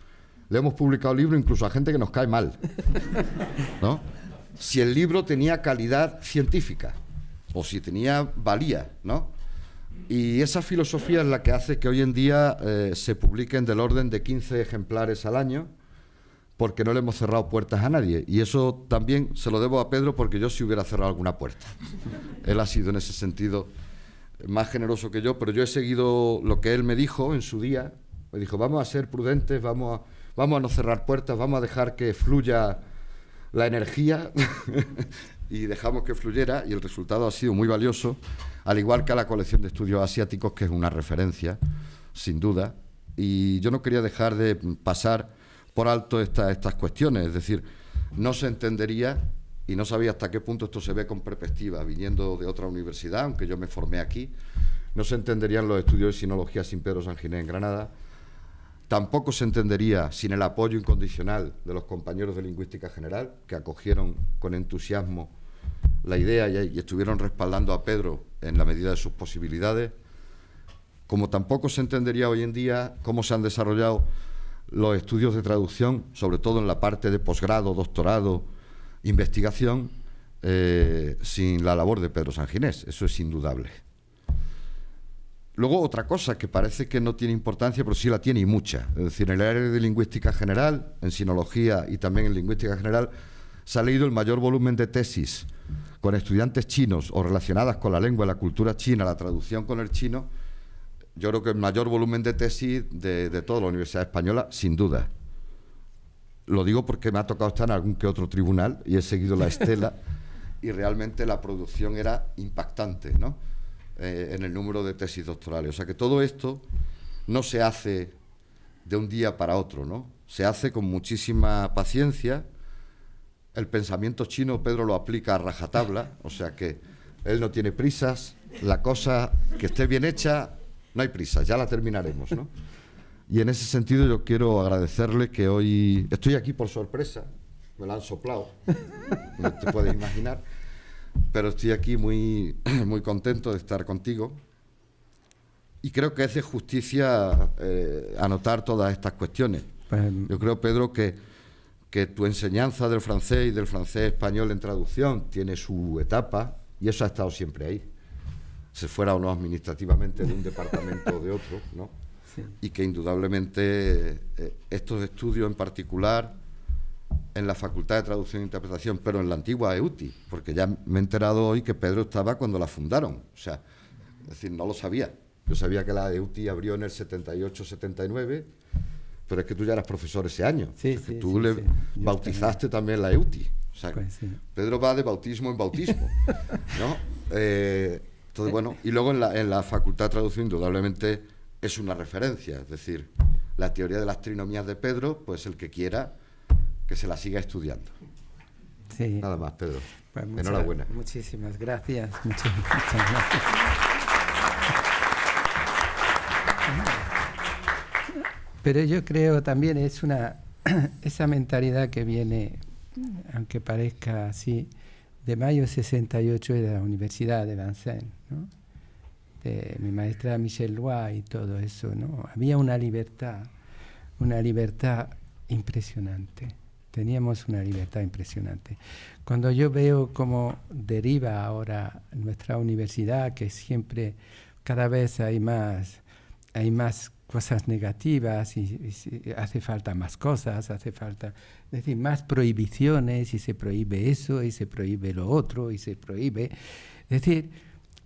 Le hemos publicado libros incluso a gente que nos cae mal, ¿no? Si el libro tenía calidad científica o si tenía valía, ¿no? Y esa filosofía es la que hace que hoy en día se publiquen del orden de 15 ejemplares al año, porque no le hemos cerrado puertas a nadie. Y eso también se lo debo a Pedro, porque yo sí hubiera cerrado alguna puerta. Él ha sido en ese sentido más generoso que yo, pero yo he seguido lo que él me dijo en su día. Me dijo, vamos a ser prudentes, vamos a no cerrar puertas, vamos a dejar que fluya la energía y dejamos que fluyera, y el resultado ha sido muy valioso, al igual que a la colección de estudios asiáticos, que es una referencia, sin duda. Y yo no quería dejar de pasar por alto estas cuestiones, es decir, no se entendería, y no sabía hasta qué punto esto se ve con perspectiva, viniendo de otra universidad, aunque yo me formé aquí, no se entenderían los estudios de sinología sin Pedro Sanginés en Granada, tampoco se entendería sin el apoyo incondicional de los compañeros de Lingüística General, que acogieron con entusiasmo la idea y estuvieron respaldando a Pedro en la medida de sus posibilidades, como tampoco se entendería hoy en día cómo se han desarrollado los estudios de traducción, sobre todo en la parte de posgrado, doctorado, investigación, sin la labor de Pedro Sanginés. Eso es indudable. Luego, otra cosa que parece que no tiene importancia, pero sí la tiene, y mucha. Es decir, en el área de lingüística general, en sinología y también en lingüística general, se ha leído el mayor volumen de tesis con estudiantes chinos o relacionadas con la lengua y la cultura china, la traducción con el chino. Yo creo que el mayor volumen de tesis de toda la Universidad Española, sin duda. Lo digo porque me ha tocado estar en algún que otro tribunal y he seguido la estela, y realmente la producción era impactante, ¿no? En el número de tesis doctorales. O sea que todo esto no se hace de un día para otro, ¿no? Se hace con muchísima paciencia. El pensamiento chino Pedro lo aplica a rajatabla, o sea que él no tiene prisas, la cosa que esté bien hecha, no hay prisa, ya la terminaremos, ¿no? Y en ese sentido yo quiero agradecerle que hoy estoy aquí por sorpresa, me la han soplado, no te puedes imaginar, pero estoy aquí muy, muy contento de estar contigo, y creo que es de justicia anotar todas estas cuestiones. Yo creo, Pedro, que tu enseñanza del francés y del francés español en traducción tiene su etapa, y eso ha estado siempre ahí, se fuera o no administrativamente de un departamento o de otro, ¿no? Sí. Y que indudablemente estos estudios en particular en la Facultad de Traducción e Interpretación, pero en la antigua EUTI, porque ya me he enterado hoy que Pedro estaba cuando la fundaron, o sea, es decir, no lo sabía. Yo sabía que la EUTI abrió en el 78-79, pero es que tú ya eras profesor ese año, sí, sí, tú le bautizaste también la EUTI, o sea, pues sí. Pedro va de bautismo en bautismo, ¿no? Entonces, bueno, y luego en la Facultad de Traducción indudablemente es una referencia, es decir, la teoría de las trinomías de Pedro, pues el que quiera que se la siga estudiando. Sí. Nada más, Pedro.
Pues
enhorabuena.
Muchísimas gracias. Muchas gracias. Pero yo creo también es esa mentalidad que viene, aunque parezca así, de mayo 68 de la Universidad de Vincennes, ¿no? De mi maestra Michel Loy y todo eso, ¿no? Había una libertad impresionante. Teníamos una libertad impresionante. Cuando yo veo cómo deriva ahora nuestra universidad, que siempre, cada vez hay más cosas negativas y hace falta más cosas, hace falta, es decir, más prohibiciones, y se prohíbe eso y se prohíbe lo otro y se prohíbe. Es decir,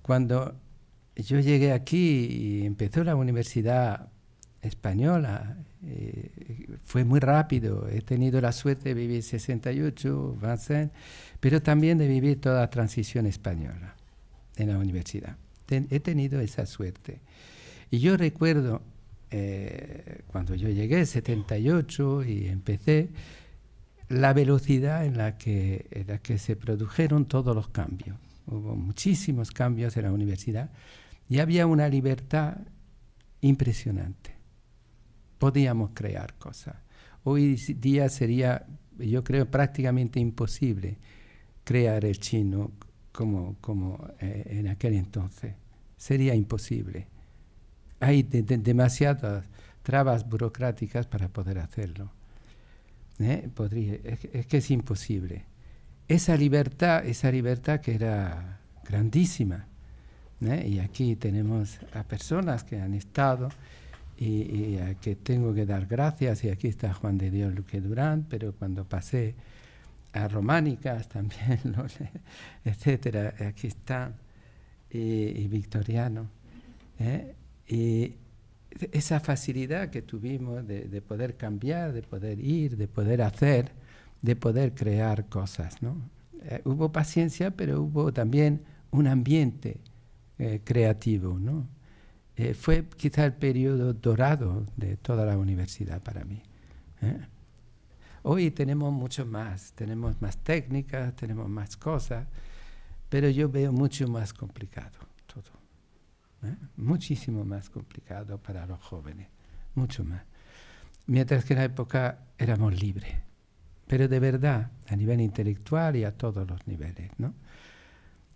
cuando yo llegué aquí y empezó la Universidad Española, fue muy rápido. He tenido la suerte de vivir 68, Vincennes, pero también de vivir toda la transición española en la universidad. He tenido esa suerte. Y yo recuerdo cuando yo llegué, 78, y empecé, la velocidad en la que se produjeron todos los cambios. Hubo muchísimos cambios en la universidad y había una libertad impresionante. Podíamos crear cosas. Hoy día sería, yo creo, prácticamente imposible crear el chino como en aquel entonces. Sería imposible. Hay demasiadas trabas burocráticas para poder hacerlo. Es que es imposible. Esa libertad que era grandísima. Y aquí tenemos a personas que han estado y a que tengo que dar gracias, y aquí está Juan de Dios Luque Durán, pero cuando pasé a Románicas también, etcétera, aquí están, y Victoriano. Y esa facilidad que tuvimos de poder cambiar, de poder ir, de poder hacer, de poder crear cosas, ¿no? Hubo paciencia, pero hubo también un ambiente creativo, ¿no? Fue quizá el periodo dorado de toda la universidad para mí. Hoy tenemos mucho más, tenemos más técnicas, tenemos más cosas, pero yo veo mucho más complicado todo. Muchísimo más complicado para los jóvenes, mucho más. Mientras que en la época éramos libres, pero de verdad, a nivel intelectual y a todos los niveles, ¿no?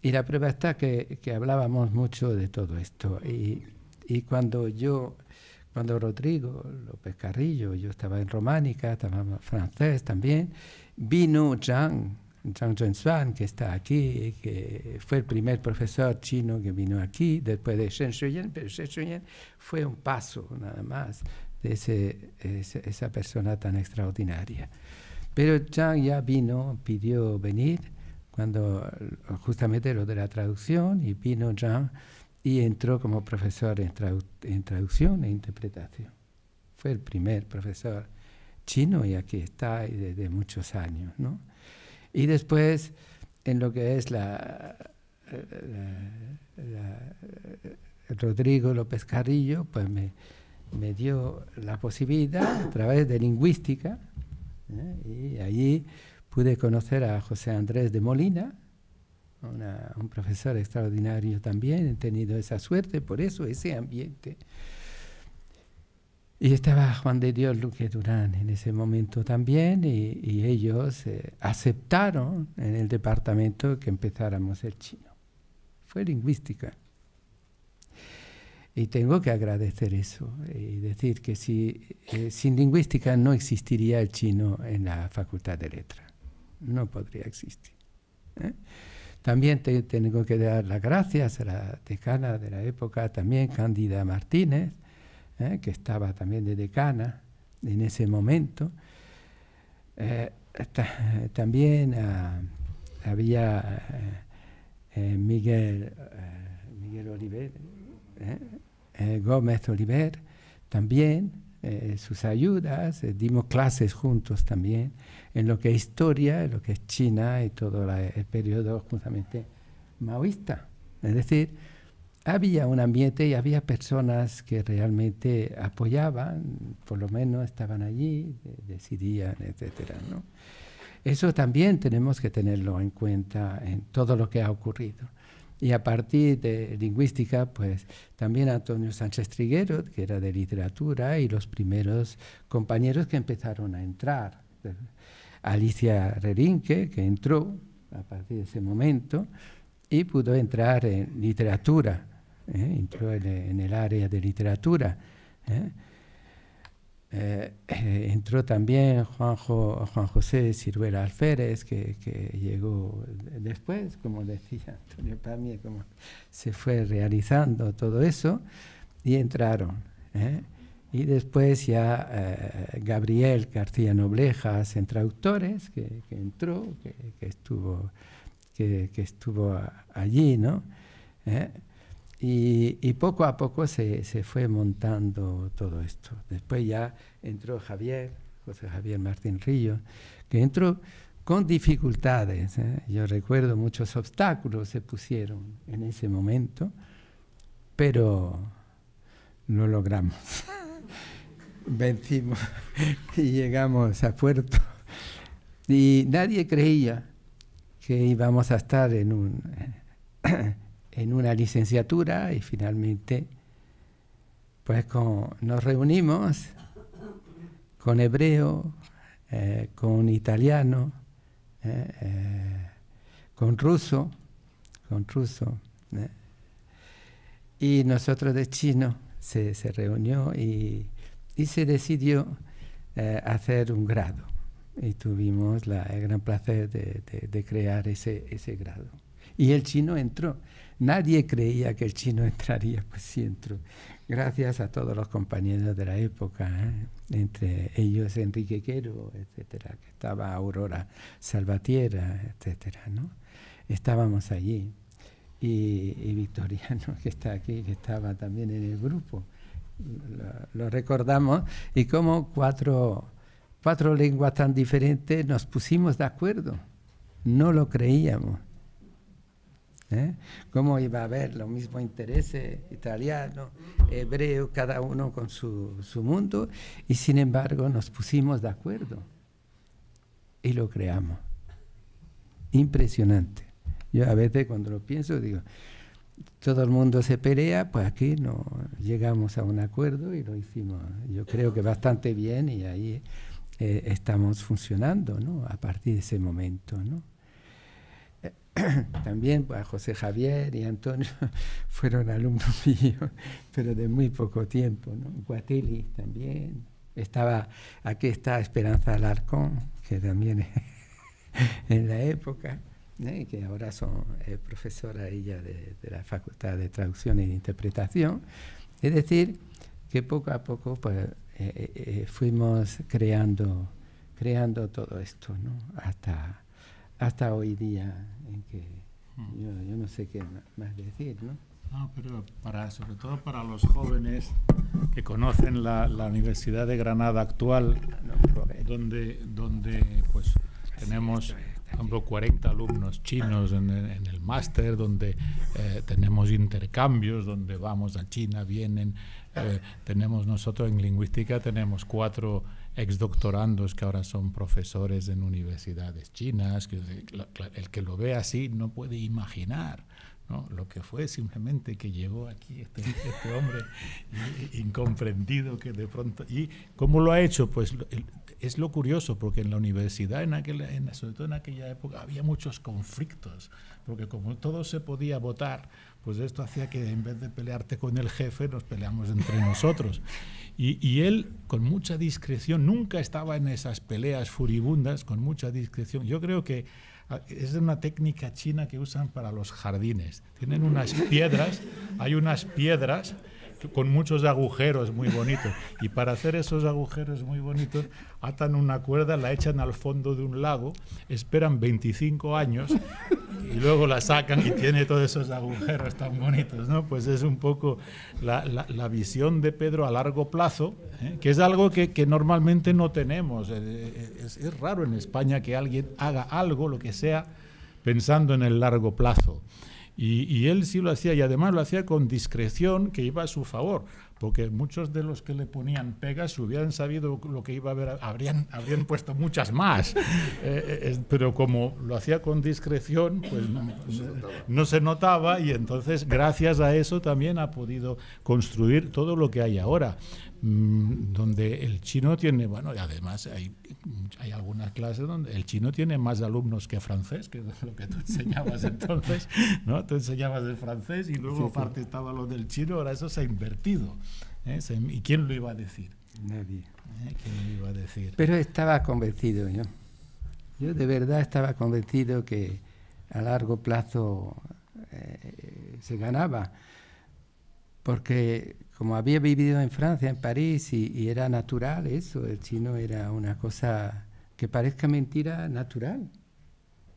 Y la prueba está que hablábamos mucho de todo esto. Y cuando Rodrigo López Carrillo, yo estaba en Románica, estaba francés también, vino Zhang Zhenshuan, que está aquí, que fue el primer profesor chino que vino aquí, después de Shen Shuyen, pero Shen Shuyen fue un paso nada más de esa persona tan extraordinaria. Pero Zhang ya vino, pidió venir, cuando justamente lo de la traducción, y vino Zhang y entró como profesor en traducción e interpretación. Fue el primer profesor chino y aquí está y desde muchos años, ¿no? Y después, en lo que es Rodrigo López Carrillo, pues me dio la posibilidad a través de lingüística, y allí pude conocer a José Andrés de Molina, un profesor extraordinario también. He tenido esa suerte, por eso ese ambiente. Y estaba Juan de Dios Luque Durán en ese momento también, y ellos aceptaron en el departamento que empezáramos el chino. Fue lingüística. Y tengo que agradecer eso y decir que sin lingüística no existiría el chino en la Facultad de Letras. No podría existir. También tengo que dar las gracias a la decana de la época, también Cándida Martínez, que estaba también de decana en ese momento. También había Miguel Oliver, Gómez Oliver, también sus ayudas, dimos clases juntos también en lo que es historia, en lo que es China y todo el periodo justamente maoísta. Es decir, había un ambiente y había personas que realmente apoyaban, por lo menos estaban allí, decidían, etcétera, ¿no? Eso también tenemos que tenerlo en cuenta en todo lo que ha ocurrido. Y a partir de lingüística, pues también Antonio Sánchez Triguero, que era de literatura, y los primeros compañeros que empezaron a entrar. Alicia Rerinque, que entró a partir de ese momento y pudo entrar en literatura, entró en el área de literatura. Entró también Juan José Ciruela Alférez, que llegó después, como decía Antonio Pamie, como se fue realizando todo eso, y entraron. Y después ya Gabriel García Noblejas en traductores, que entró, que estuvo allí, ¿no? Y poco a poco se fue montando todo esto. Después ya entró José Javier Martín Ríos, que entró con dificultades. Yo recuerdo muchos obstáculos se pusieron en ese momento, pero lo logramos. Vencimos y llegamos a puerto. Y nadie creía que íbamos a estar en una licenciatura, y finalmente pues nos reunimos con hebreo, con italiano, con ruso, con ruso. Y nosotros de chino se reunió y se decidió hacer un grado. Y tuvimos el gran placer de crear ese grado. Y el chino entró. Nadie creía que el chino entraría, pues sí entró. Gracias a todos los compañeros de la época, entre ellos Enrique Quero, etcétera, que estaba Aurora Salvatierra, etcétera, ¿no? Estábamos allí. Y Victoriano, que está aquí, que estaba también en el grupo. Lo recordamos. Y como cuatro lenguas tan diferentes nos pusimos de acuerdo. No lo creíamos. ¿Cómo iba a haber los mismos intereses, italiano, hebreo, cada uno con su mundo? Y sin embargo nos pusimos de acuerdo y lo creamos. Impresionante. Yo a veces cuando lo pienso digo, todo el mundo se pelea, pues aquí no llegamos a un acuerdo y lo hicimos, yo creo que bastante bien, y ahí estamos funcionando, ¿no? A partir de ese momento, ¿no? También pues, José Javier y Antonio fueron alumnos míos, pero de muy poco tiempo, ¿no? Guatelli también. Aquí está Esperanza Alarcón, que también en la época, que ahora son profesora ella de la Facultad de Traducción e Interpretación. Es decir, que poco a poco pues, fuimos creando todo esto, ¿no? Hasta hoy día, en que yo no sé qué más decir, ¿no?
No, pero sobre todo para los jóvenes que conocen la Universidad de Granada actual, donde pues tenemos, por ejemplo, 40 alumnos chinos en el máster, donde tenemos intercambios, donde vamos a China, vienen, tenemos nosotros en lingüística, tenemos 4 exdoctorandos que ahora son profesores en universidades chinas, que el que lo ve así no puede imaginar, ¿no? Lo que fue simplemente que llegó aquí este hombre incomprendido, que de pronto... ¿Y cómo lo ha hecho? Pues es lo curioso, porque en la universidad, sobre todo en aquella época, había muchos conflictos, porque como todo se podía votar, pues esto hacía que en vez de pelearte con el jefe, nos peleamos entre nosotros. Y él, con mucha discreción, nunca estaba en esas peleas furibundas, con mucha discreción. Yo creo que es una técnica china que usan para los jardines. Tienen unas piedras, hay unas piedras con muchos agujeros muy bonitos, y para hacer esos agujeros muy bonitos atan una cuerda, la echan al fondo de un lago, esperan 25 años y luego la sacan y tiene todos esos agujeros tan bonitos, ¿no? Pues es un poco la visión de Pedro a largo plazo, que es algo que normalmente no tenemos. Es raro en España que alguien haga algo, lo que sea, pensando en el largo plazo. Y él sí lo hacía, y además lo hacía con discreción, que iba a su favor, porque muchos de los que le ponían pegas, si hubieran sabido lo que iba a haber, habrían puesto muchas más. Pero como lo hacía con discreción, pues no se notaba, y entonces gracias a eso también ha podido construir todo lo que hay ahora, donde el chino tiene, bueno, y además hay algunas clases donde el chino tiene más alumnos que francés, que es lo que tú enseñabas entonces, ¿no? Tú enseñabas el francés y luego aparte estaba lo del chino, ahora eso se ha invertido. ¿Y quién lo iba a decir?
Nadie.
¿Quién lo iba a decir?
Pero estaba convencido yo. Yo de verdad estaba convencido que a largo plazo se ganaba, porque como había vivido en Francia, en París, y era natural eso, el chino era una cosa que parezca mentira, natural.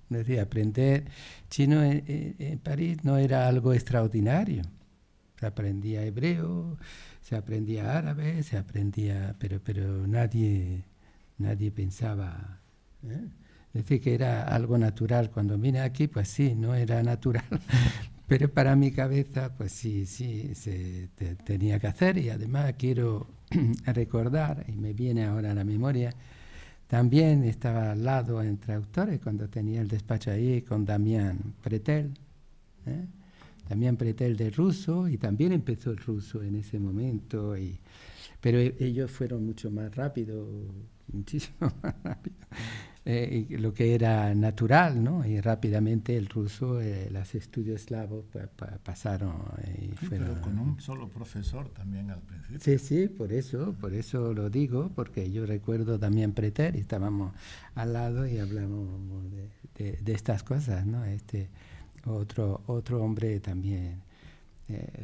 Es decir, aprender chino en París no era algo extraordinario. Se aprendía hebreo, se aprendía árabe, se aprendía, pero nadie pensaba, es decir, que era algo natural. Cuando vine aquí, pues sí, no era natural, pero para mi cabeza, pues sí, se tenía que hacer. Y además quiero recordar, y me viene ahora a la memoria, también estaba al lado en traductores cuando tenía el despacho ahí con Damián Pretel, Damián Pretel de ruso, y también empezó el ruso en ese momento, pero ellos fueron mucho más rápido, muchísimo más rápido. lo que era natural, ¿no? Y rápidamente el ruso, los estudios eslavos pasaron y fueron...
Pero con un solo profesor también al principio.
Sí, sí, por eso lo digo, porque yo recuerdo también Preter, y estábamos al lado y hablamos de estas cosas, ¿no? Otro hombre también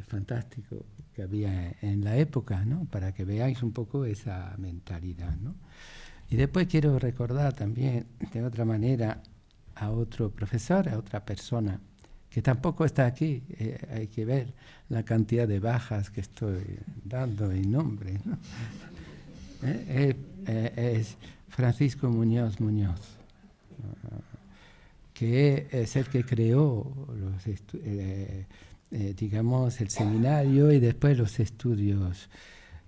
fantástico que había en la época, ¿no? Para que veáis un poco esa mentalidad, ¿no? Y después quiero recordar también, de otra manera, a otro profesor, a otra persona, que tampoco está aquí. Hay que ver la cantidad de bajas que estoy dando en nombre, ¿no? Es Francisco Muñoz, que es el que creó digamos, el seminario y después los estudios,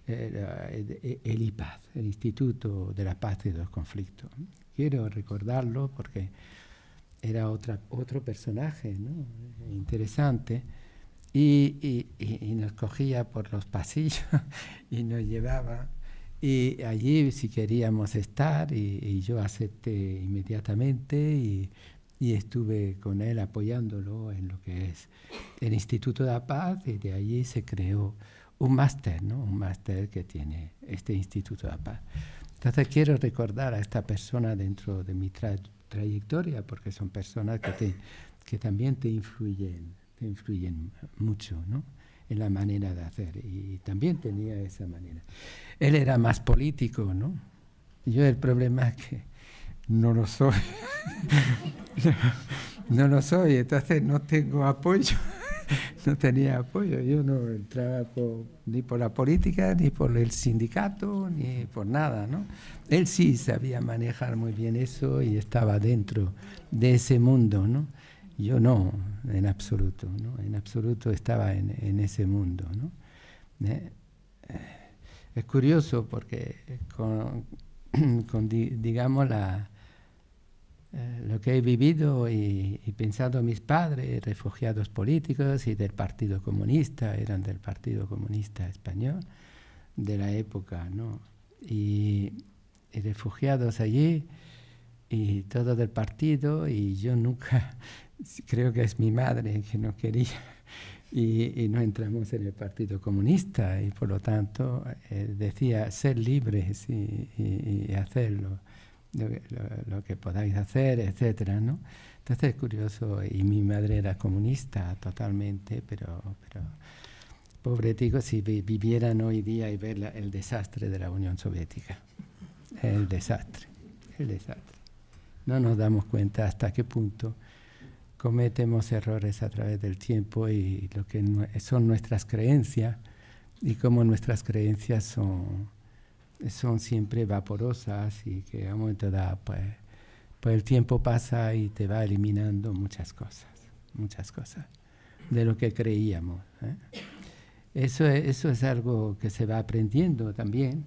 el IPAD, el Instituto de la Paz y de los Conflictos. Quiero recordarlo porque era otro personaje, ¿no? Interesante, y nos cogía por los pasillos y nos llevaba, y allí si queríamos estar, y yo acepté inmediatamente, y estuve con él apoyándolo en lo que es el Instituto de la Paz, y de allí se creó un máster, ¿no? Un máster que tiene este Instituto de la Paz. Entonces quiero recordar a esta persona dentro de mi trayectoria, porque son personas que también te influyen mucho, ¿no? En la manera de hacer, y también tenía esa manera. Él era más político, ¿no? Yo el problema es que no lo soy. No lo soy, entonces no tengo apoyo. No tenía apoyo, yo no entraba ni por la política, ni por el sindicato, ni por nada, ¿no? Él sí sabía manejar muy bien eso y estaba dentro de ese mundo, ¿no? Yo no, en absoluto, ¿no? En absoluto estaba en ese mundo, ¿no? Es curioso porque digamos, lo que he vivido y pensado mis padres, refugiados políticos y del Partido Comunista, eran del Partido Comunista Español, de la época, ¿no? Y refugiados allí, y todo del partido, y yo nunca, creo que es mi madre que no quería, y no entramos en el Partido Comunista, y por lo tanto decía ser libres y hacerlo. Lo que podáis hacer, etcétera, ¿no? Entonces es curioso, y mi madre era comunista totalmente, pero pobre tico, si vivieran hoy día y ver el desastre de la Unión Soviética, el desastre. No nos damos cuenta hasta qué punto cometemos errores a través del tiempo, y lo que son nuestras creencias, y cómo nuestras creencias son siempre vaporosas, y que a un momento dado pues el tiempo pasa y te va eliminando muchas cosas de lo que creíamos, ¿eh? Eso es algo que se va aprendiendo también,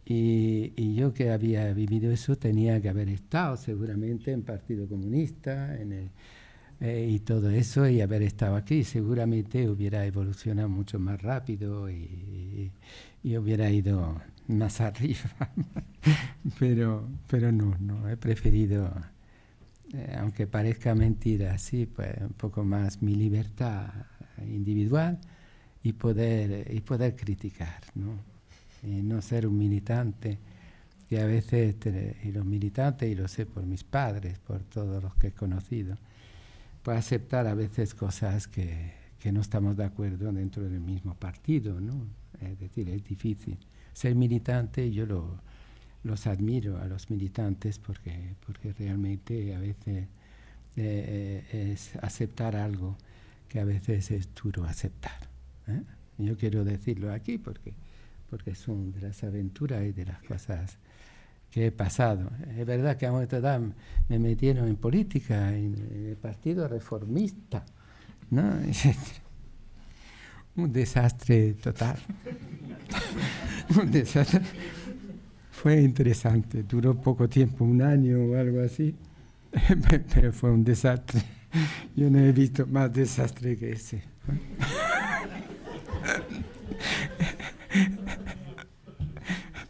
y yo que había vivido eso tenía que haber estado seguramente en Partido Comunista y todo eso, y haber estado aquí seguramente hubiera evolucionado mucho más rápido y hubiera ido más arriba. pero no, he preferido, aunque parezca mentira, sí, pues un poco más mi libertad individual, y poder criticar, ¿no? Y no ser un militante, que a veces, y los militantes, y lo sé por mis padres, por todos los que he conocido, pues aceptar a veces cosas que no estamos de acuerdo dentro del mismo partido, ¿no? Es decir, es difícil. Ser militante, yo los admiro a los militantes porque realmente a veces es aceptar algo que a veces es duro aceptar, ¿eh? Yo quiero decirlo aquí porque son de las aventuras y de las cosas que he pasado. Es verdad que a un momento dado me metieron en política, en el Partido Reformista, ¿no? Un desastre total. Un desastre. Fue interesante, duró poco tiempo, 1 año o algo así, pero fue un desastre. Yo no he visto más desastre que ese.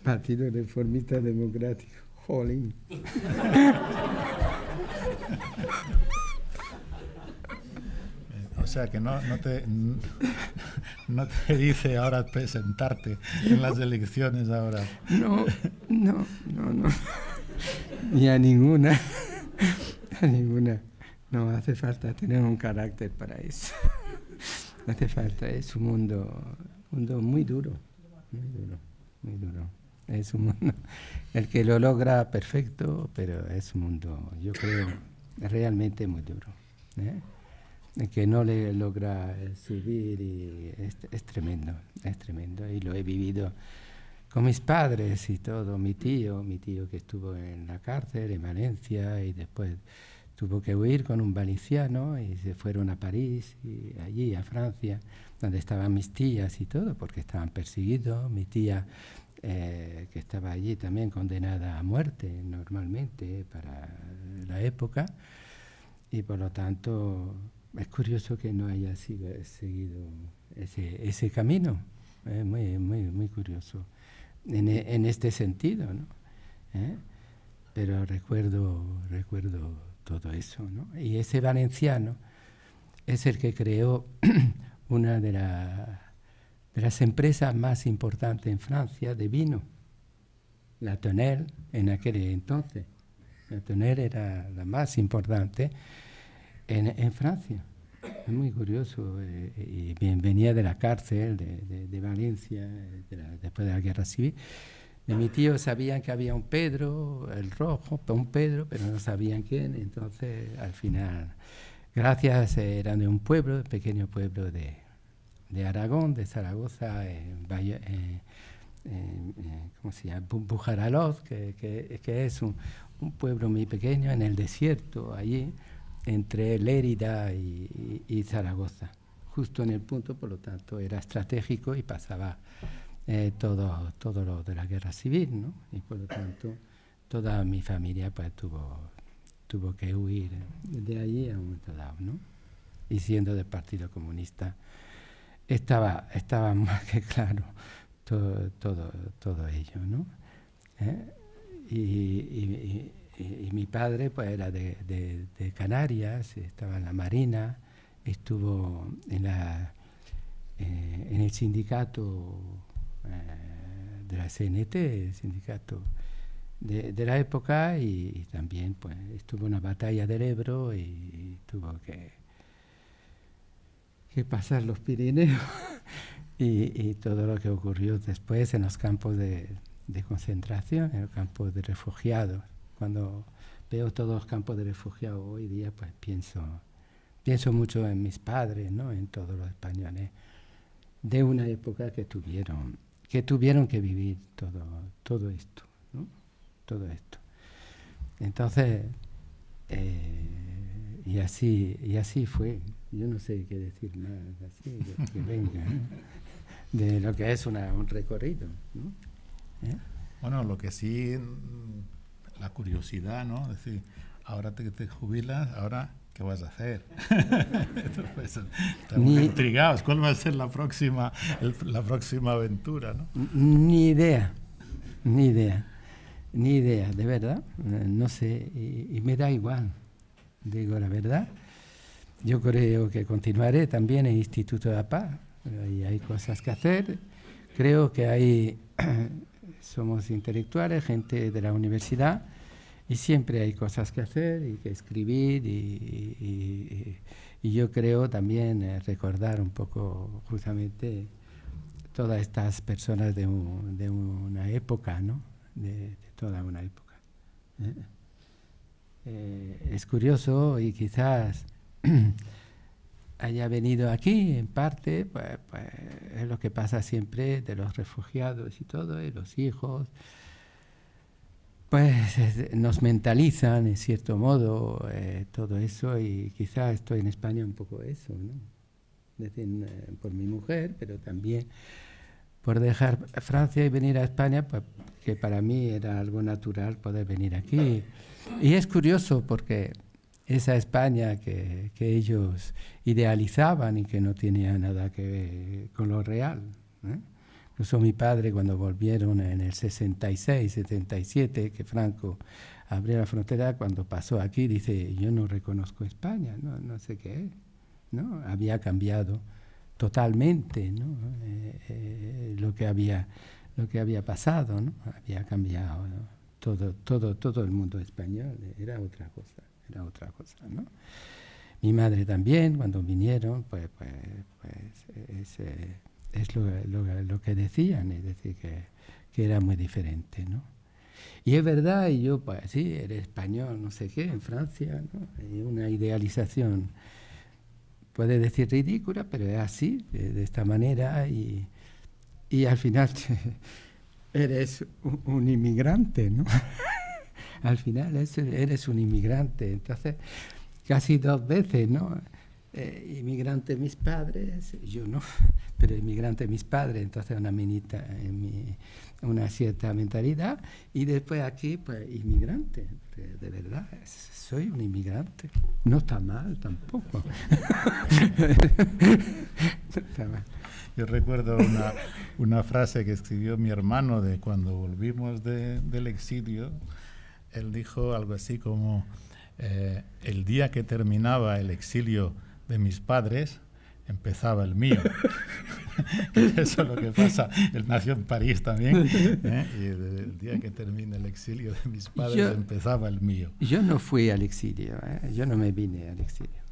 Partido Reformista Democrático. Jolín.
O sea que no te dice ahora presentarte en las elecciones ahora.
No. Ni a ninguna. A ninguna. No hace falta tener un carácter para eso. No hace falta. Es un mundo muy duro. Muy duro. Es un mundo. El que lo logra perfecto, pero es un mundo, yo creo, realmente muy duro. El que no le logra subir y es tremendo, y lo he vivido con mis padres y todo, mi tío que estuvo en la cárcel en Valencia y después tuvo que huir con un valenciano y se fueron a París y allí a Francia, donde estaban mis tías y todo, porque estaban perseguidos, mi tía que estaba allí también condenada a muerte normalmente para la época y por lo tanto es curioso que no haya seguido ese camino, muy curioso en este sentido, ¿no? Pero recuerdo todo eso, ¿no? Y ese valenciano es el que creó una de las empresas más importantes en Francia de vino, la Tonel, en aquel entonces. La Tonel era la más importante en Francia. Es muy curioso. Y venía de la cárcel de Valencia, después de la guerra civil. De mi tío sabían que había un Pedro, el Rojo, un Pedro, pero no sabían quién. Entonces, al final, gracias, eran de un pueblo, pequeño pueblo de Aragón, de Zaragoza, ¿cómo se llama? Bujaraloz, que es un pueblo muy pequeño en el desierto, allí, entre Lérida y Zaragoza, justo en el punto, por lo tanto, era estratégico y pasaba todo lo de la guerra civil, ¿no? Y por lo tanto, toda mi familia pues tuvo que huir de allí a un momento dado, ¿no? Y siendo del Partido Comunista, estaba más que claro todo ello, ¿no? Y mi padre pues era de Canarias, estaba en la Marina, estuvo en el sindicato de la CNT, el sindicato de la época, y también pues estuvo en la batalla del Ebro y tuvo que pasar los Pirineos y todo lo que ocurrió después en los campos de concentración, en los campos de refugiados. Cuando veo todos los campos de refugiados hoy día, pues pienso mucho en mis padres, ¿no? En todos los españoles de una época que tuvieron que vivir todo esto, ¿no? Todo esto. Entonces, y así fue. Yo no sé qué decir más así, que venga, ¿no? De lo que es un recorrido, ¿no?
Bueno, lo que sí, la curiosidad, ¿no? Es decir, ahora te jubilas, ahora ¿qué vas a hacer? Pues, estamos intrigados. ¿Cuál va a ser la próxima aventura, ¿no?
Ni idea, de verdad. No sé, y me da igual, digo la verdad. Yo creo que continuaré también en el Instituto de la Paz. Y hay cosas que hacer. Creo que somos intelectuales, gente de la universidad, y siempre hay cosas que hacer y que escribir. Y yo creo también recordar un poco justamente todas estas personas de una época, ¿no? De toda una época. Es curioso y quizás haya venido aquí, en parte, pues es lo que pasa siempre de los refugiados y todo, y los hijos, pues nos mentalizan, en cierto modo, todo eso, y quizás estoy en España un poco eso, ¿no? Decir, por mi mujer, pero también por dejar Francia y venir a España, pues que para mí era algo natural poder venir aquí. Y es curioso porque esa España que ellos idealizaban y que no tenía nada que ver con lo real, Incluso mi padre, cuando volvieron en el 66, 77, que Franco abrió la frontera, cuando pasó aquí, dice, yo no reconozco España, no sé qué es, ¿no? Había cambiado totalmente, ¿no? Lo que había pasado, ¿no? Había cambiado, ¿no? Todo el mundo español, era otra cosa, ¿no? Mi madre también, cuando vinieron, pues es lo que decían, es decir, que era muy diferente, ¿no? Y es verdad, y yo, pues sí, eres español, no sé qué, en Francia, ¿no? Hay una idealización, puede decir ridícula, pero es así, de esta manera, y al final eres un inmigrante, ¿no? Al final eres un inmigrante, entonces casi 2 veces, ¿no? Inmigrante mis padres, yo no, pero inmigrante mis padres, entonces una cierta mentalidad, y después aquí, pues, inmigrante, de verdad, soy un inmigrante, no está mal tampoco. No está mal.
Yo recuerdo una frase que escribió mi hermano de cuando volvimos del exilio. Él dijo algo así como, el día que terminaba el exilio de mis padres, empezaba el mío. Eso es lo que pasa. Él nació en París también, y el día que termina el exilio de mis padres, empezaba el mío.
Yo no fui al exilio, yo no me vine al exilio.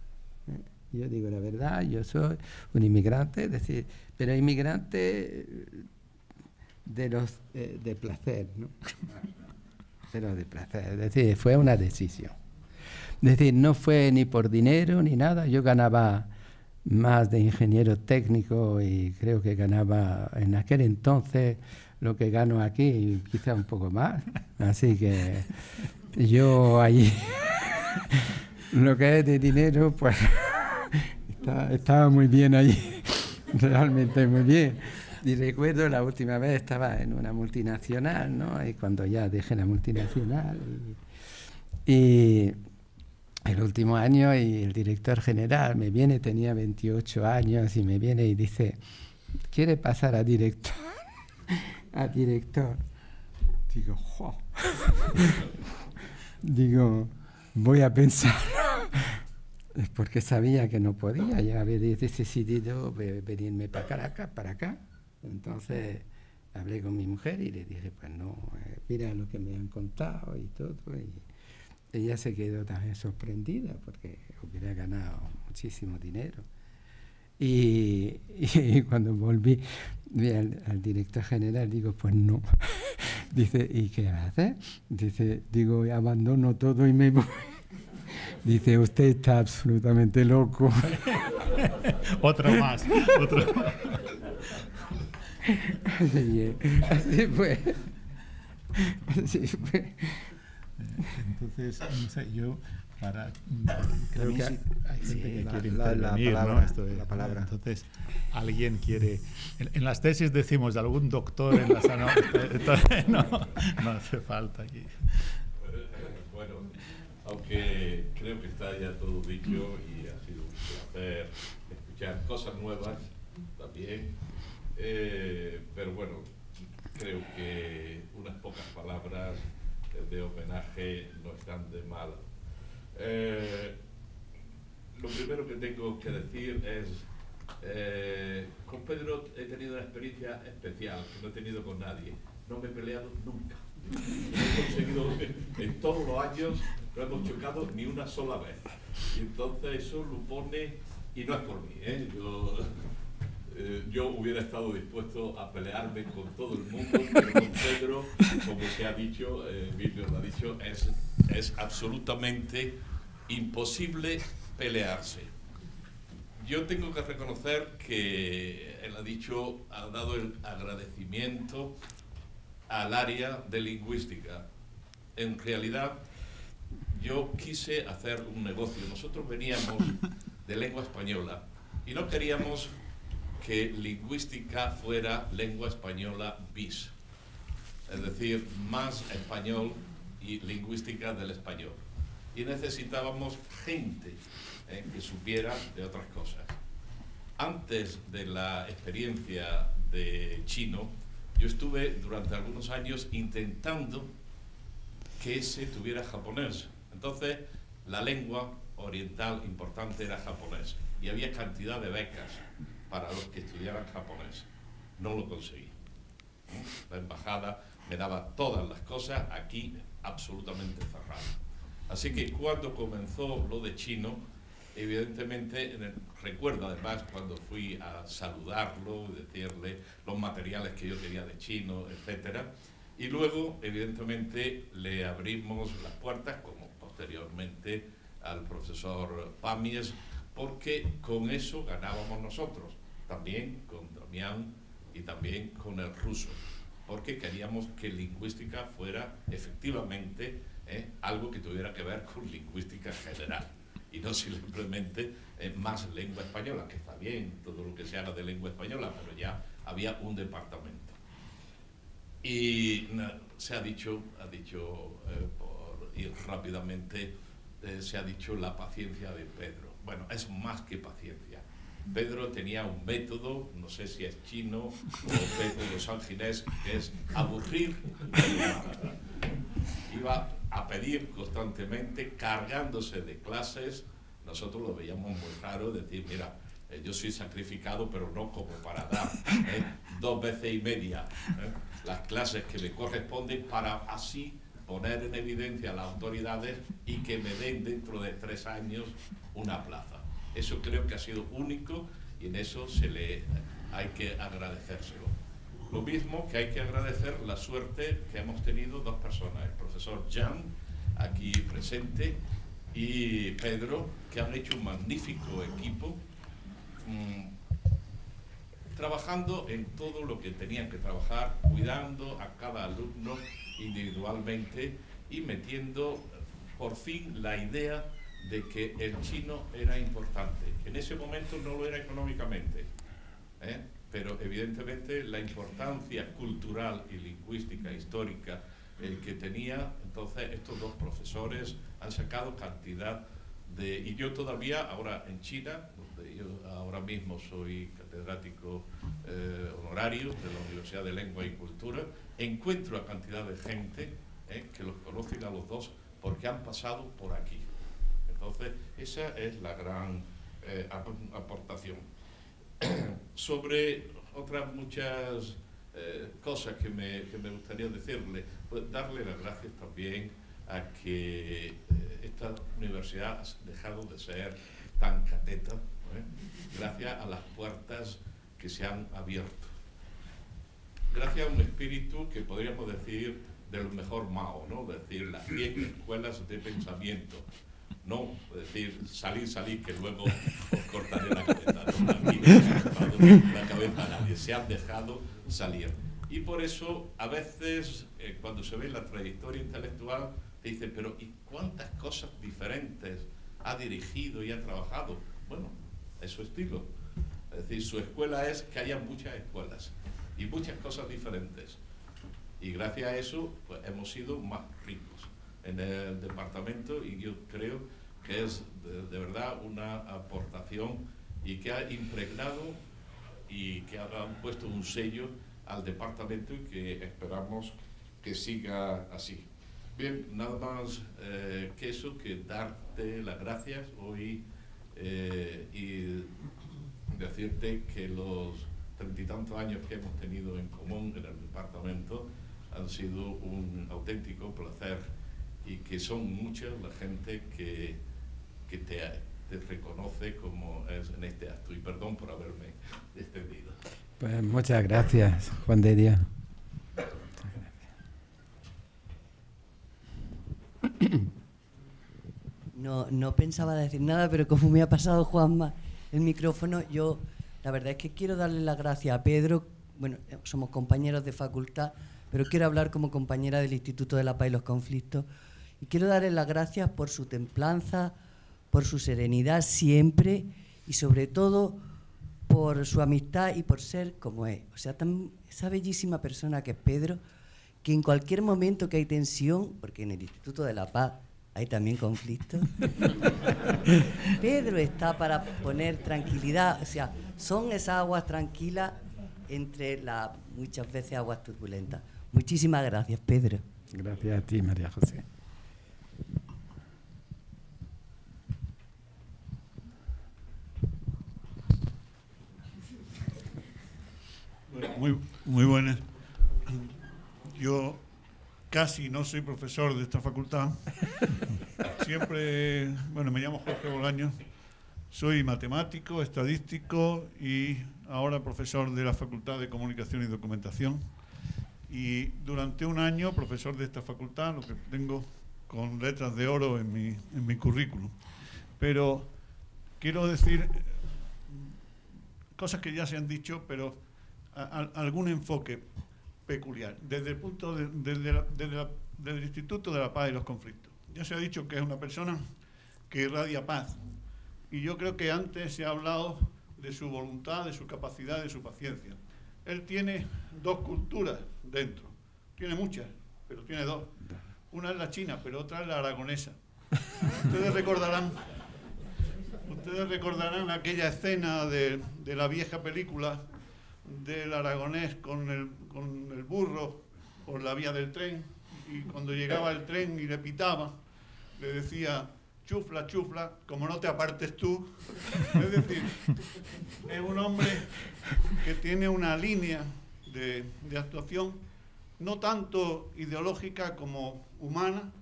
Yo digo la verdad, yo soy un inmigrante, es decir, pero inmigrante de placer, ¿no? Pero de placer, es decir, fue una decisión. Es decir, no fue ni por dinero ni nada, yo ganaba más de ingeniero técnico y creo que ganaba en aquel entonces lo que gano aquí, quizá un poco más, así que yo allí, lo que es de dinero, pues estaba muy bien allí, realmente muy bien. Y recuerdo la última vez estaba en una multinacional, ¿no? Y cuando ya dejé la multinacional y el último año, y el director general me viene, tenía 28 años, y me viene y dice, ¿quiere pasar a director? A director. Digo, ¡jo! Digo, voy a pensar. Porque sabía que no podía, ya había decidido venirme para acá. Entonces hablé con mi mujer y le dije, pues no, mira lo que me han contado y todo. Y ella se quedó también sorprendida porque hubiera ganado muchísimo dinero. Y cuando volví al director general, digo, pues no. Dice, ¿y qué haces? Dice, digo, abandono todo y me voy. Dice, usted está absolutamente loco.
Otro más.
Así fue.
Entonces, no sé, yo creo que hay gente que quiere
la
intervenir,
palabra,
¿no? Esto es,
la palabra.
Entonces, alguien quiere... En las tesis decimos algún doctor en la sala. Entonces, no hace falta aquí.
Bueno, aunque creo que está ya todo dicho y ha sido un placer escuchar cosas nuevas también, pero bueno, creo que unas pocas palabras de homenaje no están de mal. Lo primero que tengo que decir es, con Pedro he tenido una experiencia especial que no he tenido con nadie. No me he peleado nunca. He conseguido, en todos los años no hemos chocado ni una sola vez. Y entonces eso lo pone, y no es por mí, yo hubiera estado dispuesto a pelearme con todo el mundo, pero con Pedro, como se ha dicho, Emilio lo ha dicho, es absolutamente imposible pelearse. Yo tengo que reconocer que él ha dado el agradecimiento al área de lingüística. En realidad, yo quise hacer un negocio. Nosotros veníamos de lengua española y no queríamos que lingüística fuera lengua española bis, es decir, más español y lingüística del español. Y necesitábamos gente que supiera de otras cosas.
antes de la experiencia de chino, yo estuve durante algunos años intentando que ese tuviera japonés. Entonces, la lengua oriental importante era japonés y había cantidad de becas para los que estudiaran japonés. No lo conseguí. La embajada me daba todas las cosas, aquí absolutamente cerrado. Así que cuando comenzó lo de chino, evidentemente, recuerdo además cuando fui a saludarlo, decirle los materiales que yo tenía de chino, etcétera, y luego, evidentemente, le abrimos las puertas, como posteriormente al profesor Pamies, porque con eso ganábamos nosotros, también con Damián y también con el ruso, porque queríamos que lingüística fuera efectivamente algo que tuviera que ver con lingüística general y no simplemente más lengua española, que está bien todo lo que se haga de lengua española, pero ya había un departamento. Y se ha dicho por ir rápidamente, se ha dicho la paciencia de Pedro. Bueno, es más que paciencia. Pedro tenía un método, no sé si es chino o método sanginés, que es aburrir. Iba a pedir constantemente, cargándose de clases. Nosotros lo veíamos muy raro, decir, mira, yo soy sacrificado, pero no como para dar 2 veces y media las clases que me corresponden, para así poner en evidencia a las autoridades y que me den dentro de 3 años una plaza. Eso creo que ha sido único y en eso hay que agradecérselo. Lo mismo que hay que agradecer la suerte que hemos tenido 2 personas, el profesor Jan, aquí presente, y Pedro, que han hecho un magnífico equipo, trabajando en todo lo que tenían que trabajar, cuidando a cada alumno individualmente y metiendo por fin la idea de que el chino era importante. En ese momento no lo era económicamente, pero evidentemente la importancia cultural y lingüística, histórica que tenía, entonces estos 2 profesores han sacado cantidad de... Y yo todavía, ahora en China, donde yo ahora mismo soy catedrático honorario de la Universidad de Lengua y Cultura, encuentro a cantidad de gente que los conocen a los 2 porque han pasado por aquí. Entonces, esa es la gran aportación. Sobre otras muchas cosas que me gustaría decirle, pues darle las gracias también a que esta universidad ha dejado de ser tan cateta, gracias a las puertas que se han abierto. Gracias a un espíritu que podríamos decir del mejor Mao, ¿no? Decir, las 10 escuelas de pensamiento. No, decir, salir, que luego os cortaré la cabeza. ¿No? Aquí no se ha cortado la cabeza a nadie, se han dejado salir. Y por eso, a veces, cuando se ve la trayectoria intelectual, te dicen, pero ¿y cuántas cosas diferentes ha dirigido y ha trabajado? Bueno, es su estilo. Es decir, su escuela es que haya muchas escuelas y muchas cosas diferentes. Y gracias a eso, pues, hemos sido más ricos en el departamento y yo creo que es de verdad una aportación y que ha impregnado y que ha puesto un sello al departamento y que esperamos que siga así. Bien, nada más que eso, que darte las gracias hoy y decirte que los 30 y tantos años que hemos tenido en común en el departamento han sido un auténtico placer y que son muchas la gente que te reconoce como es en este acto. Y perdón por haberme extendido.
Pues muchas gracias, Juan de Dios.
No pensaba decir nada, pero como me ha pasado Juanma el micrófono, yo la verdad es que quiero darle las gracias a Pedro. Bueno, somos compañeros de facultad, pero quiero hablar como compañera del Instituto de la Paz y los Conflictos. Y quiero darle las gracias por su templanza, por su serenidad siempre y sobre todo por su amistad y por ser como es. O sea, esa bellísima persona que es Pedro, que en cualquier momento que hay tensión, porque en el Instituto de la Paz hay también conflictos, Pedro está para poner tranquilidad. O sea, son esas aguas tranquilas entre las muchas veces aguas turbulentas. Muchísimas gracias, Pedro.
Gracias a ti, María José.
Bueno, muy buenas. Yo casi no soy profesor de esta facultad. Siempre, bueno, me llamo Jorge Bolaños. Soy matemático, estadístico y ahora profesor de la Facultad de Comunicación y Documentación. Y durante un año profesor de esta facultad, lo que tengo con letras de oro en mi currículum. Pero quiero decir cosas que ya se han dicho, pero algún enfoque peculiar, desde el punto del Instituto de la Paz y los Conflictos. Ya se ha dicho que es una persona que irradia paz, y yo creo que antes se ha hablado de su voluntad, de su capacidad, de su paciencia. Él tiene dos culturas dentro, tiene muchas, pero tiene dos. Una es la china, pero otra es la aragonesa. Ustedes recordarán aquella escena de la vieja película del aragonés con el burro por la vía del tren, y cuando llegaba el tren y le pitaba, le decía: chufla, chufla, como no te apartes tú. Es decir, es un hombre que tiene una línea de actuación no tanto ideológica como humana,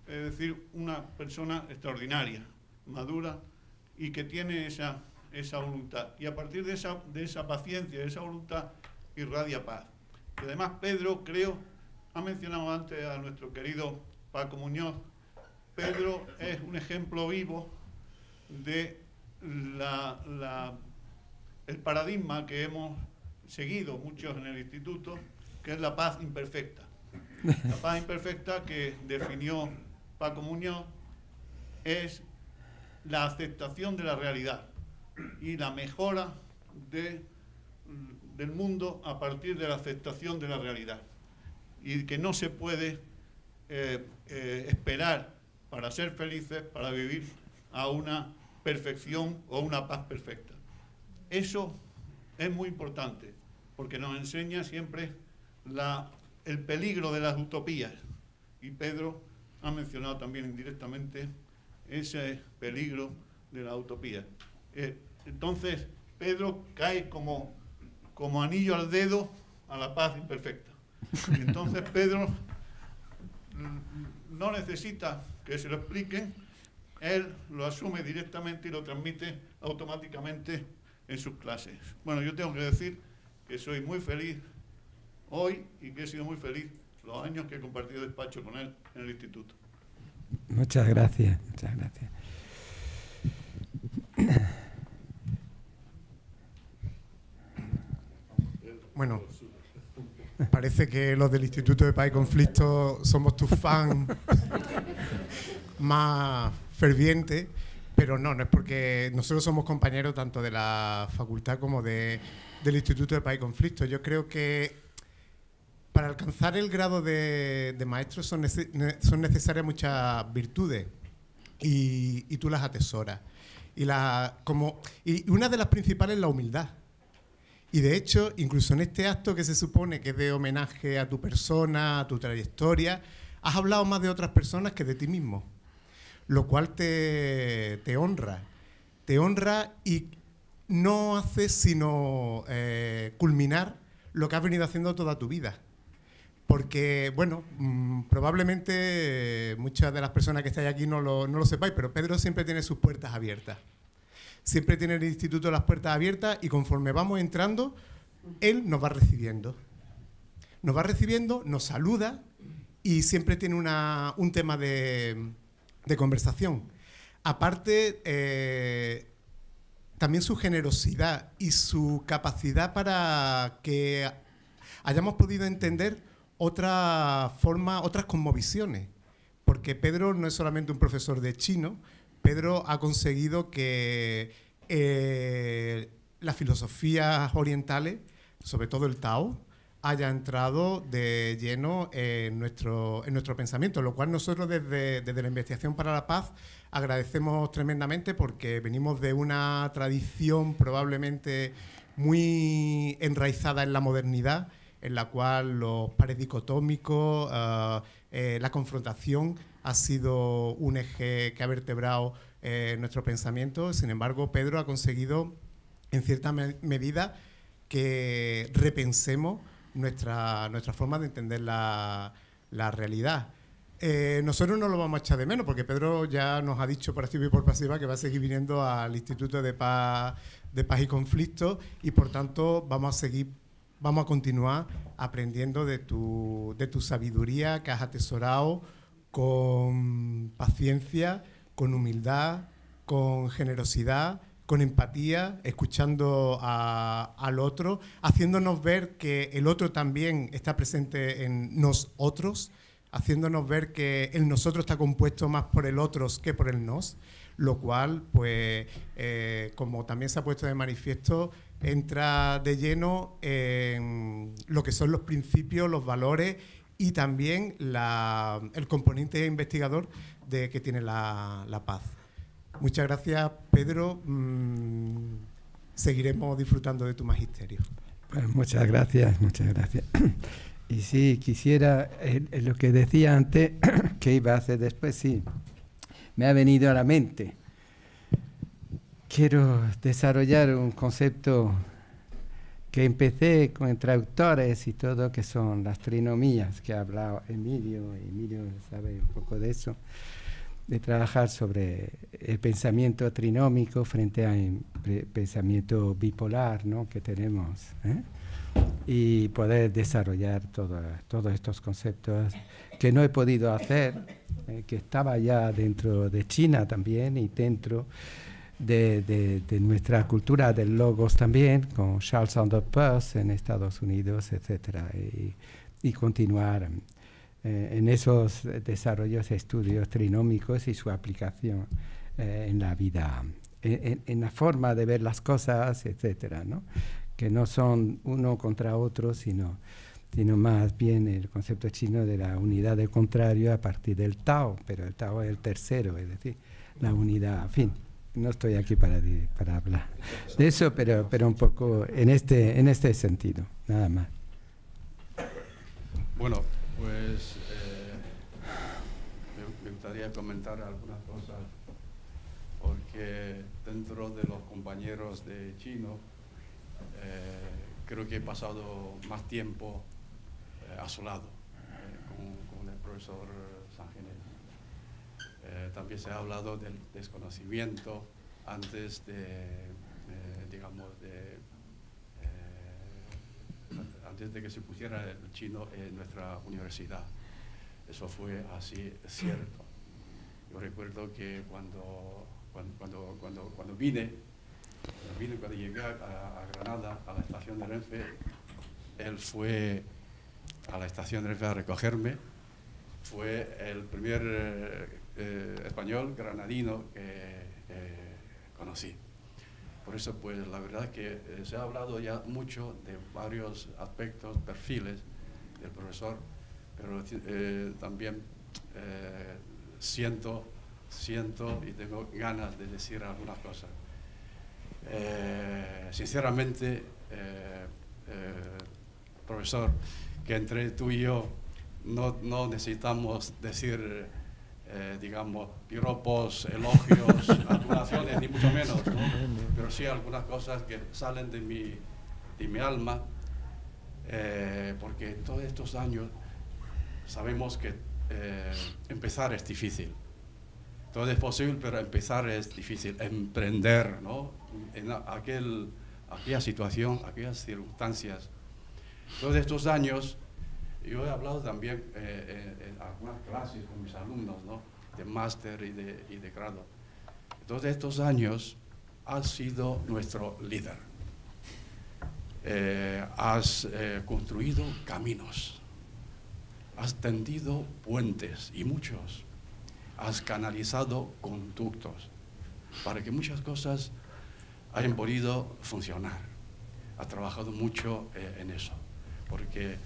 es decir, una persona extraordinaria, madura, y que tiene esa voluntad. Y a partir de esa paciencia, de esa voluntad, irradia paz. Y además Pedro, creo, ha mencionado antes a nuestro querido Paco Muñoz. Pedro es un ejemplo vivo de el paradigma que hemos seguido muchos en el instituto, que es la paz imperfecta. La paz imperfecta que definió Paco Muñoz es la aceptación de la realidad y la mejora del mundo a partir de la aceptación de la realidad, y que no se puede esperar para ser felices, para vivir a una perfección o una paz perfecta. Eso es muy importante, porque nos enseña siempre el peligro de las utopías, y Pedro ha mencionado también indirectamente ese peligro de la utopía. Entonces Pedro cae como anillo al dedo a la paz imperfecta. Y entonces Pedro no necesita que se lo expliquen, él lo asume directamente y lo transmite automáticamente en sus clases. Bueno, yo tengo que decir que soy muy feliz hoy y que he sido muy feliz los años que he compartido despacho con él en el instituto.
Muchas gracias, muchas gracias.
Bueno, parece que los del Instituto de Paz y Conflicto somos tus fans más fervientes, pero no es porque nosotros somos compañeros tanto de la facultad como del Instituto de Paz y Conflicto. Yo creo que para alcanzar el grado de maestro son necesarias muchas virtudes, y tú las atesoras. Y una de las principales es la humildad. Y de hecho, incluso en este acto que se supone que es de homenaje a tu persona, a tu trayectoria, has hablado más de otras personas que de ti mismo, lo cual te honra. Te honra y no hace sino culminar lo que has venido haciendo toda tu vida. Porque, bueno, probablemente muchas de las personas que estáis aquí no lo sepáis, pero Pedro siempre tiene sus puertas abiertas. Siempre tiene el instituto las puertas abiertas, y conforme vamos entrando, él nos va recibiendo. Nos va recibiendo, nos saluda, y siempre tiene un tema de conversación. Aparte, también su generosidad y su capacidad para que hayamos podido entender otras cosmovisiones. Porque Pedro no es solamente un profesor de chino. Pedro ha conseguido que las filosofías orientales, sobre todo el Tao, haya entrado de lleno en nuestro pensamiento, lo cual nosotros desde la Investigación para la Paz agradecemos tremendamente, porque venimos de una tradición probablemente muy enraizada en la modernidad, en la cual los pares dicotómicos, la confrontación ha sido un eje que ha vertebrado nuestro pensamiento. Sin embargo, Pedro ha conseguido, en cierta medida, que repensemos nuestra forma de entender la realidad. Nosotros no lo vamos a echar de menos, porque Pedro ya nos ha dicho por activa y por pasiva que va a seguir viniendo al Instituto de Paz y Conflicto, y por tanto vamos a continuar aprendiendo de tu sabiduría, que has atesorado con paciencia, con humildad, con generosidad, con empatía, escuchando al otro, haciéndonos ver que el otro también está presente en nosotros, haciéndonos ver que el nosotros está compuesto más por el otros que por el nos, lo cual, pues, como también se ha puesto de manifiesto, entra de lleno en lo que son los principios, los valores y también el componente investigador que tiene la paz. Muchas gracias, Pedro. Seguiremos disfrutando de tu magisterio.
Pues muchas gracias, muchas gracias. Y sí, quisiera, lo que decía antes, que iba a hacer después, sí, me ha venido a la mente. Quiero desarrollar un concepto que empecé con traductores y todo, que son las trinomías, que ha hablado Emilio sabe un poco de eso, de trabajar sobre el pensamiento trinómico frente al pensamiento bipolar, ¿no?, que tenemos, y poder desarrollar todos estos conceptos que no he podido hacer, que estaba ya dentro de China también y dentro de nuestra cultura del logos también, con Charles Sanders Peirce en Estados Unidos, etcétera, y continuar en esos desarrollos, estudios trinómicos y su aplicación en la vida, en la forma de ver las cosas, etcétera, ¿no?, que no son uno contra otro, sino más bien el concepto chino de la unidad del contrario a partir del Tao, pero el Tao es el tercero, es decir, la unidad, en fin. No estoy aquí para hablar de eso, pero un poco en este sentido, nada más.
Bueno, pues me gustaría comentar algunas cosas, porque dentro de los compañeros de chino, creo que he pasado más tiempo a su lado, con el profesor Sangenés. También se ha hablado del desconocimiento antes antes de que se pusiera el chino en nuestra universidad. Eso fue así cierto. Yo recuerdo que cuando llegué a Granada, a la estación de Renfe, él fue a la estación de Renfe a recogerme. Fue el primer español granadino que conocí. Por eso, pues, la verdad es que se ha hablado ya mucho de varios aspectos, perfiles del profesor, pero también siento y tengo ganas de decir algunas cosas. Sinceramente, profesor, que entre tú y yo no necesitamos decir, digamos, piropos, elogios, adulaciones, ni mucho menos, ¿no? Pero sí algunas cosas que salen de mi alma, porque todos estos años sabemos que empezar es difícil. Todo es posible, pero empezar es difícil. Emprender, ¿no?, en aquella situación, aquellas circunstancias. Todos estos años, yo he hablado también en algunas clases con mis alumnos, ¿no?, de máster y de grado. Todos estos años has sido nuestro líder. Has construido caminos, has tendido puentes, y muchos. Has canalizado conductos para que muchas cosas hayan podido funcionar. Has trabajado mucho en eso. porque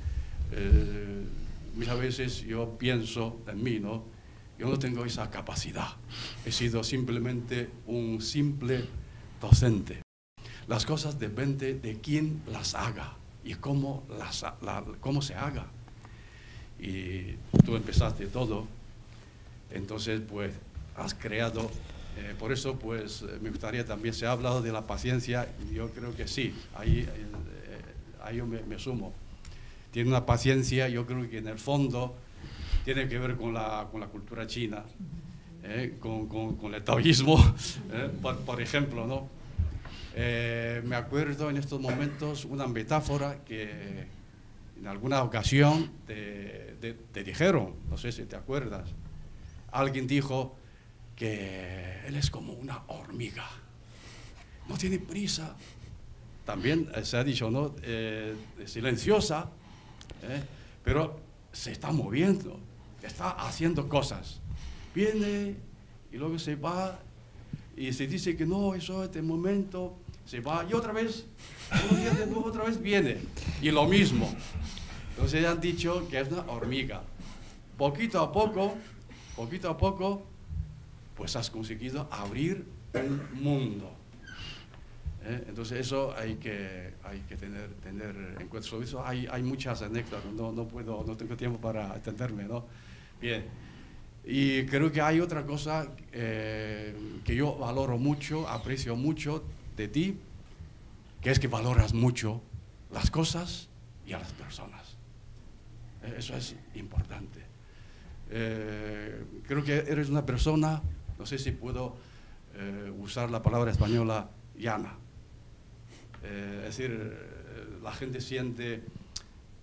muchas veces yo pienso en mí, ¿no? Yo no tengo esa capacidad, he sido simplemente un simple docente. Las cosas dependen de quién las haga y cómo se haga. Y tú empezaste todo, entonces pues has creado, por eso pues me gustaría también, se ha hablado de la paciencia, yo creo que sí, ahí yo me sumo. Tiene una paciencia, yo creo que en el fondo tiene que ver con la cultura china, con el taoísmo, por ejemplo, ¿no? Me acuerdo en estos momentos una metáfora que en alguna ocasión te dijeron, no sé si te acuerdas, alguien dijo que él es como una hormiga, no tiene prisa, también se ha dicho, ¿no? Silenciosa, pero se está moviendo, está haciendo cosas, viene y luego se va y se dice que no, eso es de momento, se va y otra vez, unos días después otra vez viene y lo mismo. Entonces han dicho que es una hormiga. Poquito a poco, pues has conseguido abrir un mundo. Entonces eso hay que tener en cuenta. Sobre eso hay muchas anécdotas, no tengo tiempo para entenderme, ¿no? Bien, y creo que hay otra cosa que yo valoro mucho, aprecio mucho de ti, que es que valoras mucho las cosas y a las personas. Eso es importante. Creo que eres una persona, no sé si puedo usar la palabra española, llana. Es decir, la gente siente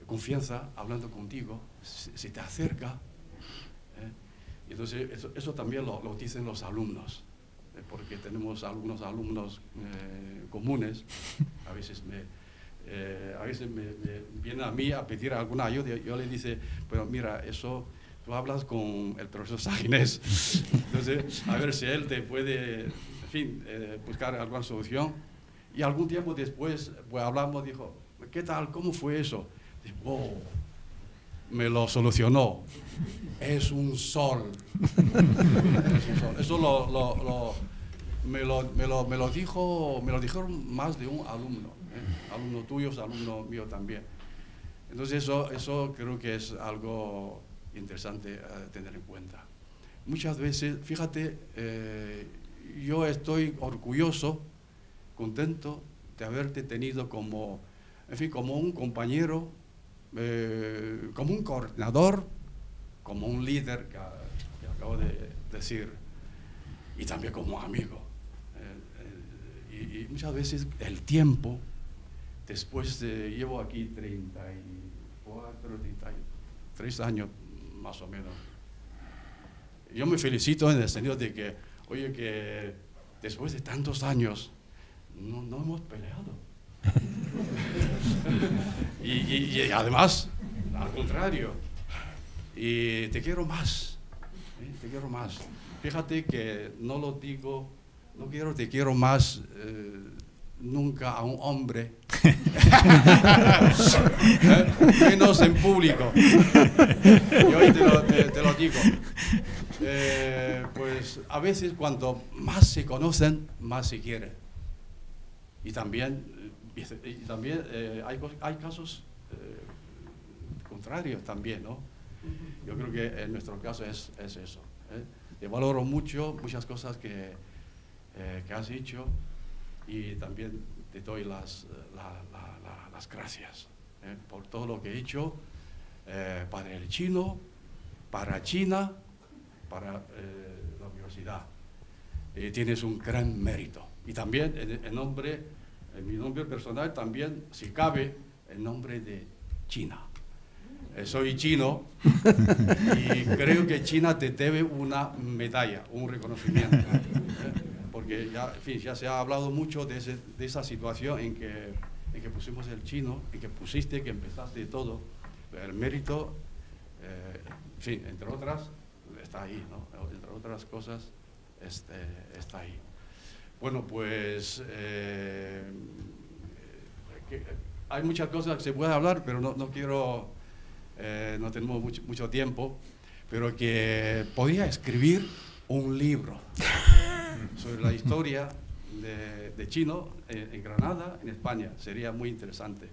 confianza hablando contigo, se te acerca. Y entonces eso también lo dicen los alumnos, porque tenemos algunos alumnos comunes. A veces me viene a mí a pedir alguna ayuda. Yo le dice, pero mira, eso tú hablas con el profesor Saginés. Entonces, a ver si él te puede, en fin, buscar alguna solución. Y algún tiempo después, pues hablamos, dijo, ¿qué tal? ¿Cómo fue eso? Dijo, oh, me lo solucionó. Es un sol. Es un sol. Eso me lo dijeron más de un alumno, alumno tuyo, alumno mío también. Entonces eso creo que es algo interesante a tener en cuenta. Muchas veces, fíjate, yo estoy orgulloso, contento de haberte tenido como, en fin, como un compañero, como un coordinador, como un líder que acabo de decir, y también como amigo. Y muchas veces el tiempo, después llevo aquí 33 años más o menos. Yo me felicito en el sentido de que, oye, que después de tantos años no hemos peleado. y además, al contrario, y te quiero más, te quiero más. Fíjate que no lo digo, te quiero más nunca a un hombre, menos en público. Yo hoy te lo digo. Pues a veces cuanto más se conocen, más se quieren. Y también hay casos contrarios también, ¿no? Yo creo que en nuestro caso es eso. Te valoro mucho, muchas cosas que has hecho, y también te doy las gracias por todo lo que he hecho para el chino, para China, para la universidad. Tienes un gran mérito. Y también en mi nombre personal, también, si cabe, en nombre de China. Soy chino y creo que China te debe una medalla, un reconocimiento. Porque ya, en fin, ya se ha hablado mucho de esa situación en que pusimos el chino, en que pusiste, que empezaste todo. El mérito, en fin, entre otras, está ahí, ¿no? Entre otras cosas, está ahí. Bueno, pues hay muchas cosas que se puede hablar, pero no quiero, no tenemos mucho tiempo, pero que podía escribir un libro sobre la historia de chino en Granada, en España. Sería muy interesante.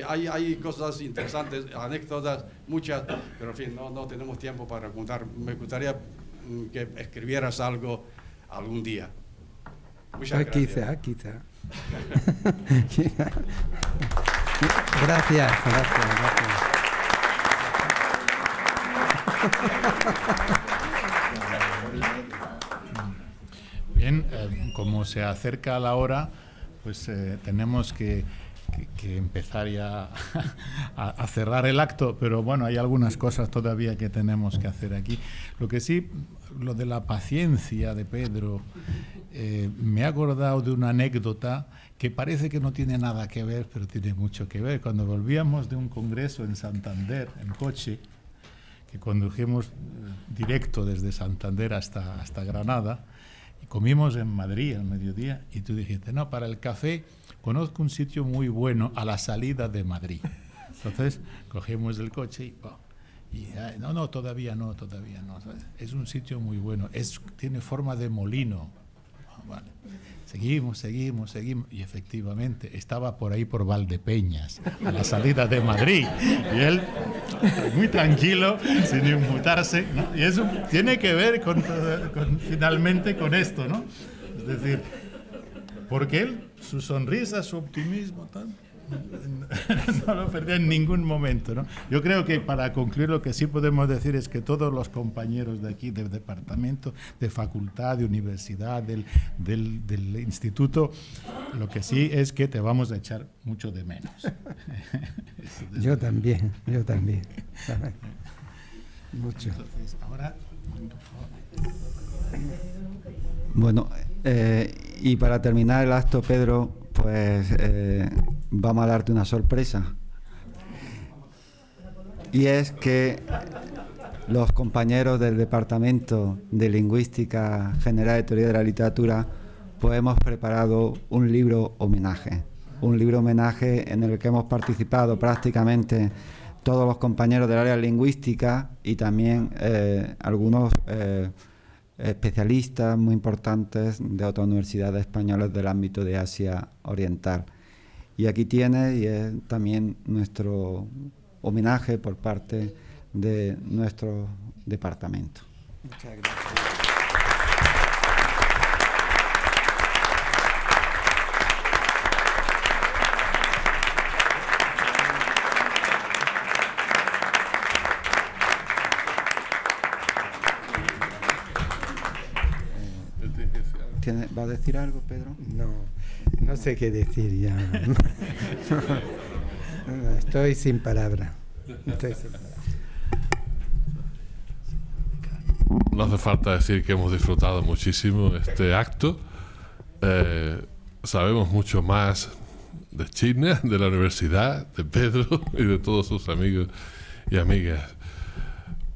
Hay cosas interesantes, anécdotas, muchas, pero en fin, no tenemos tiempo para contar. Me gustaría que escribieras algo algún día. Muchas gracias.
Quizá. Gracias.
Bien, como se acerca la hora, pues tenemos que empezar ya a cerrar el acto, pero bueno, hay algunas cosas todavía que tenemos que hacer aquí. Lo que sí, lo de la paciencia de Pedro, me he acordado de una anécdota que parece que no tiene nada que ver, pero tiene mucho que ver. Cuando volvíamos de un congreso en Santander, en coche, que condujimos directo desde Santander hasta Granada, y comimos en Madrid al mediodía, y tú dijiste, no, para el café conozco un sitio muy bueno a la salida de Madrid. Entonces cogimos el coche y no, todavía no. Es un sitio muy bueno, tiene forma de molino. Vale. Seguimos, y efectivamente estaba por ahí por Valdepeñas, a la salida de Madrid, y él muy tranquilo, sin inmutarse, ¿no? Y eso tiene que ver finalmente con esto, ¿no? Es decir, porque él, su sonrisa, su optimismo, tal, no lo perdía en ningún momento, ¿no? Yo creo que para concluir lo que sí podemos decir es que todos los compañeros de aquí, del departamento, de facultad, de universidad, del instituto, lo que sí es que te vamos a echar mucho de menos.
Yo también. Mucho.
Entonces, ahora,
bueno, y para terminar el acto, Pedro, pues vamos a darte una sorpresa. Y es que los compañeros del Departamento de Lingüística General y Teoría de la Literatura, pues hemos preparado un libro homenaje. Un libro homenaje en el que hemos participado prácticamente todos los compañeros del área lingüística y también algunos especialistas muy importantes de otras universidades españolas del ámbito de Asia Oriental. Y aquí tienes, y es también nuestro homenaje por parte de nuestro departamento.
Muchas gracias.
¿Va a decir algo, Pedro?
No sé qué decir ya. Estoy sin palabras.
No hace falta decir que hemos disfrutado muchísimo este acto. Sabemos mucho más de China, de la universidad, de Pedro y de todos sus amigos y amigas.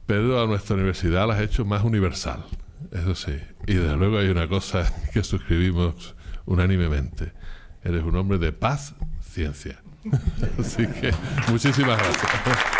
Pedro, a nuestra universidad la has hecho más universal, eso sí. Y desde luego hay una cosa que suscribimos unánimemente. Eres un hombre de paz, ciencia. Así que muchísimas gracias.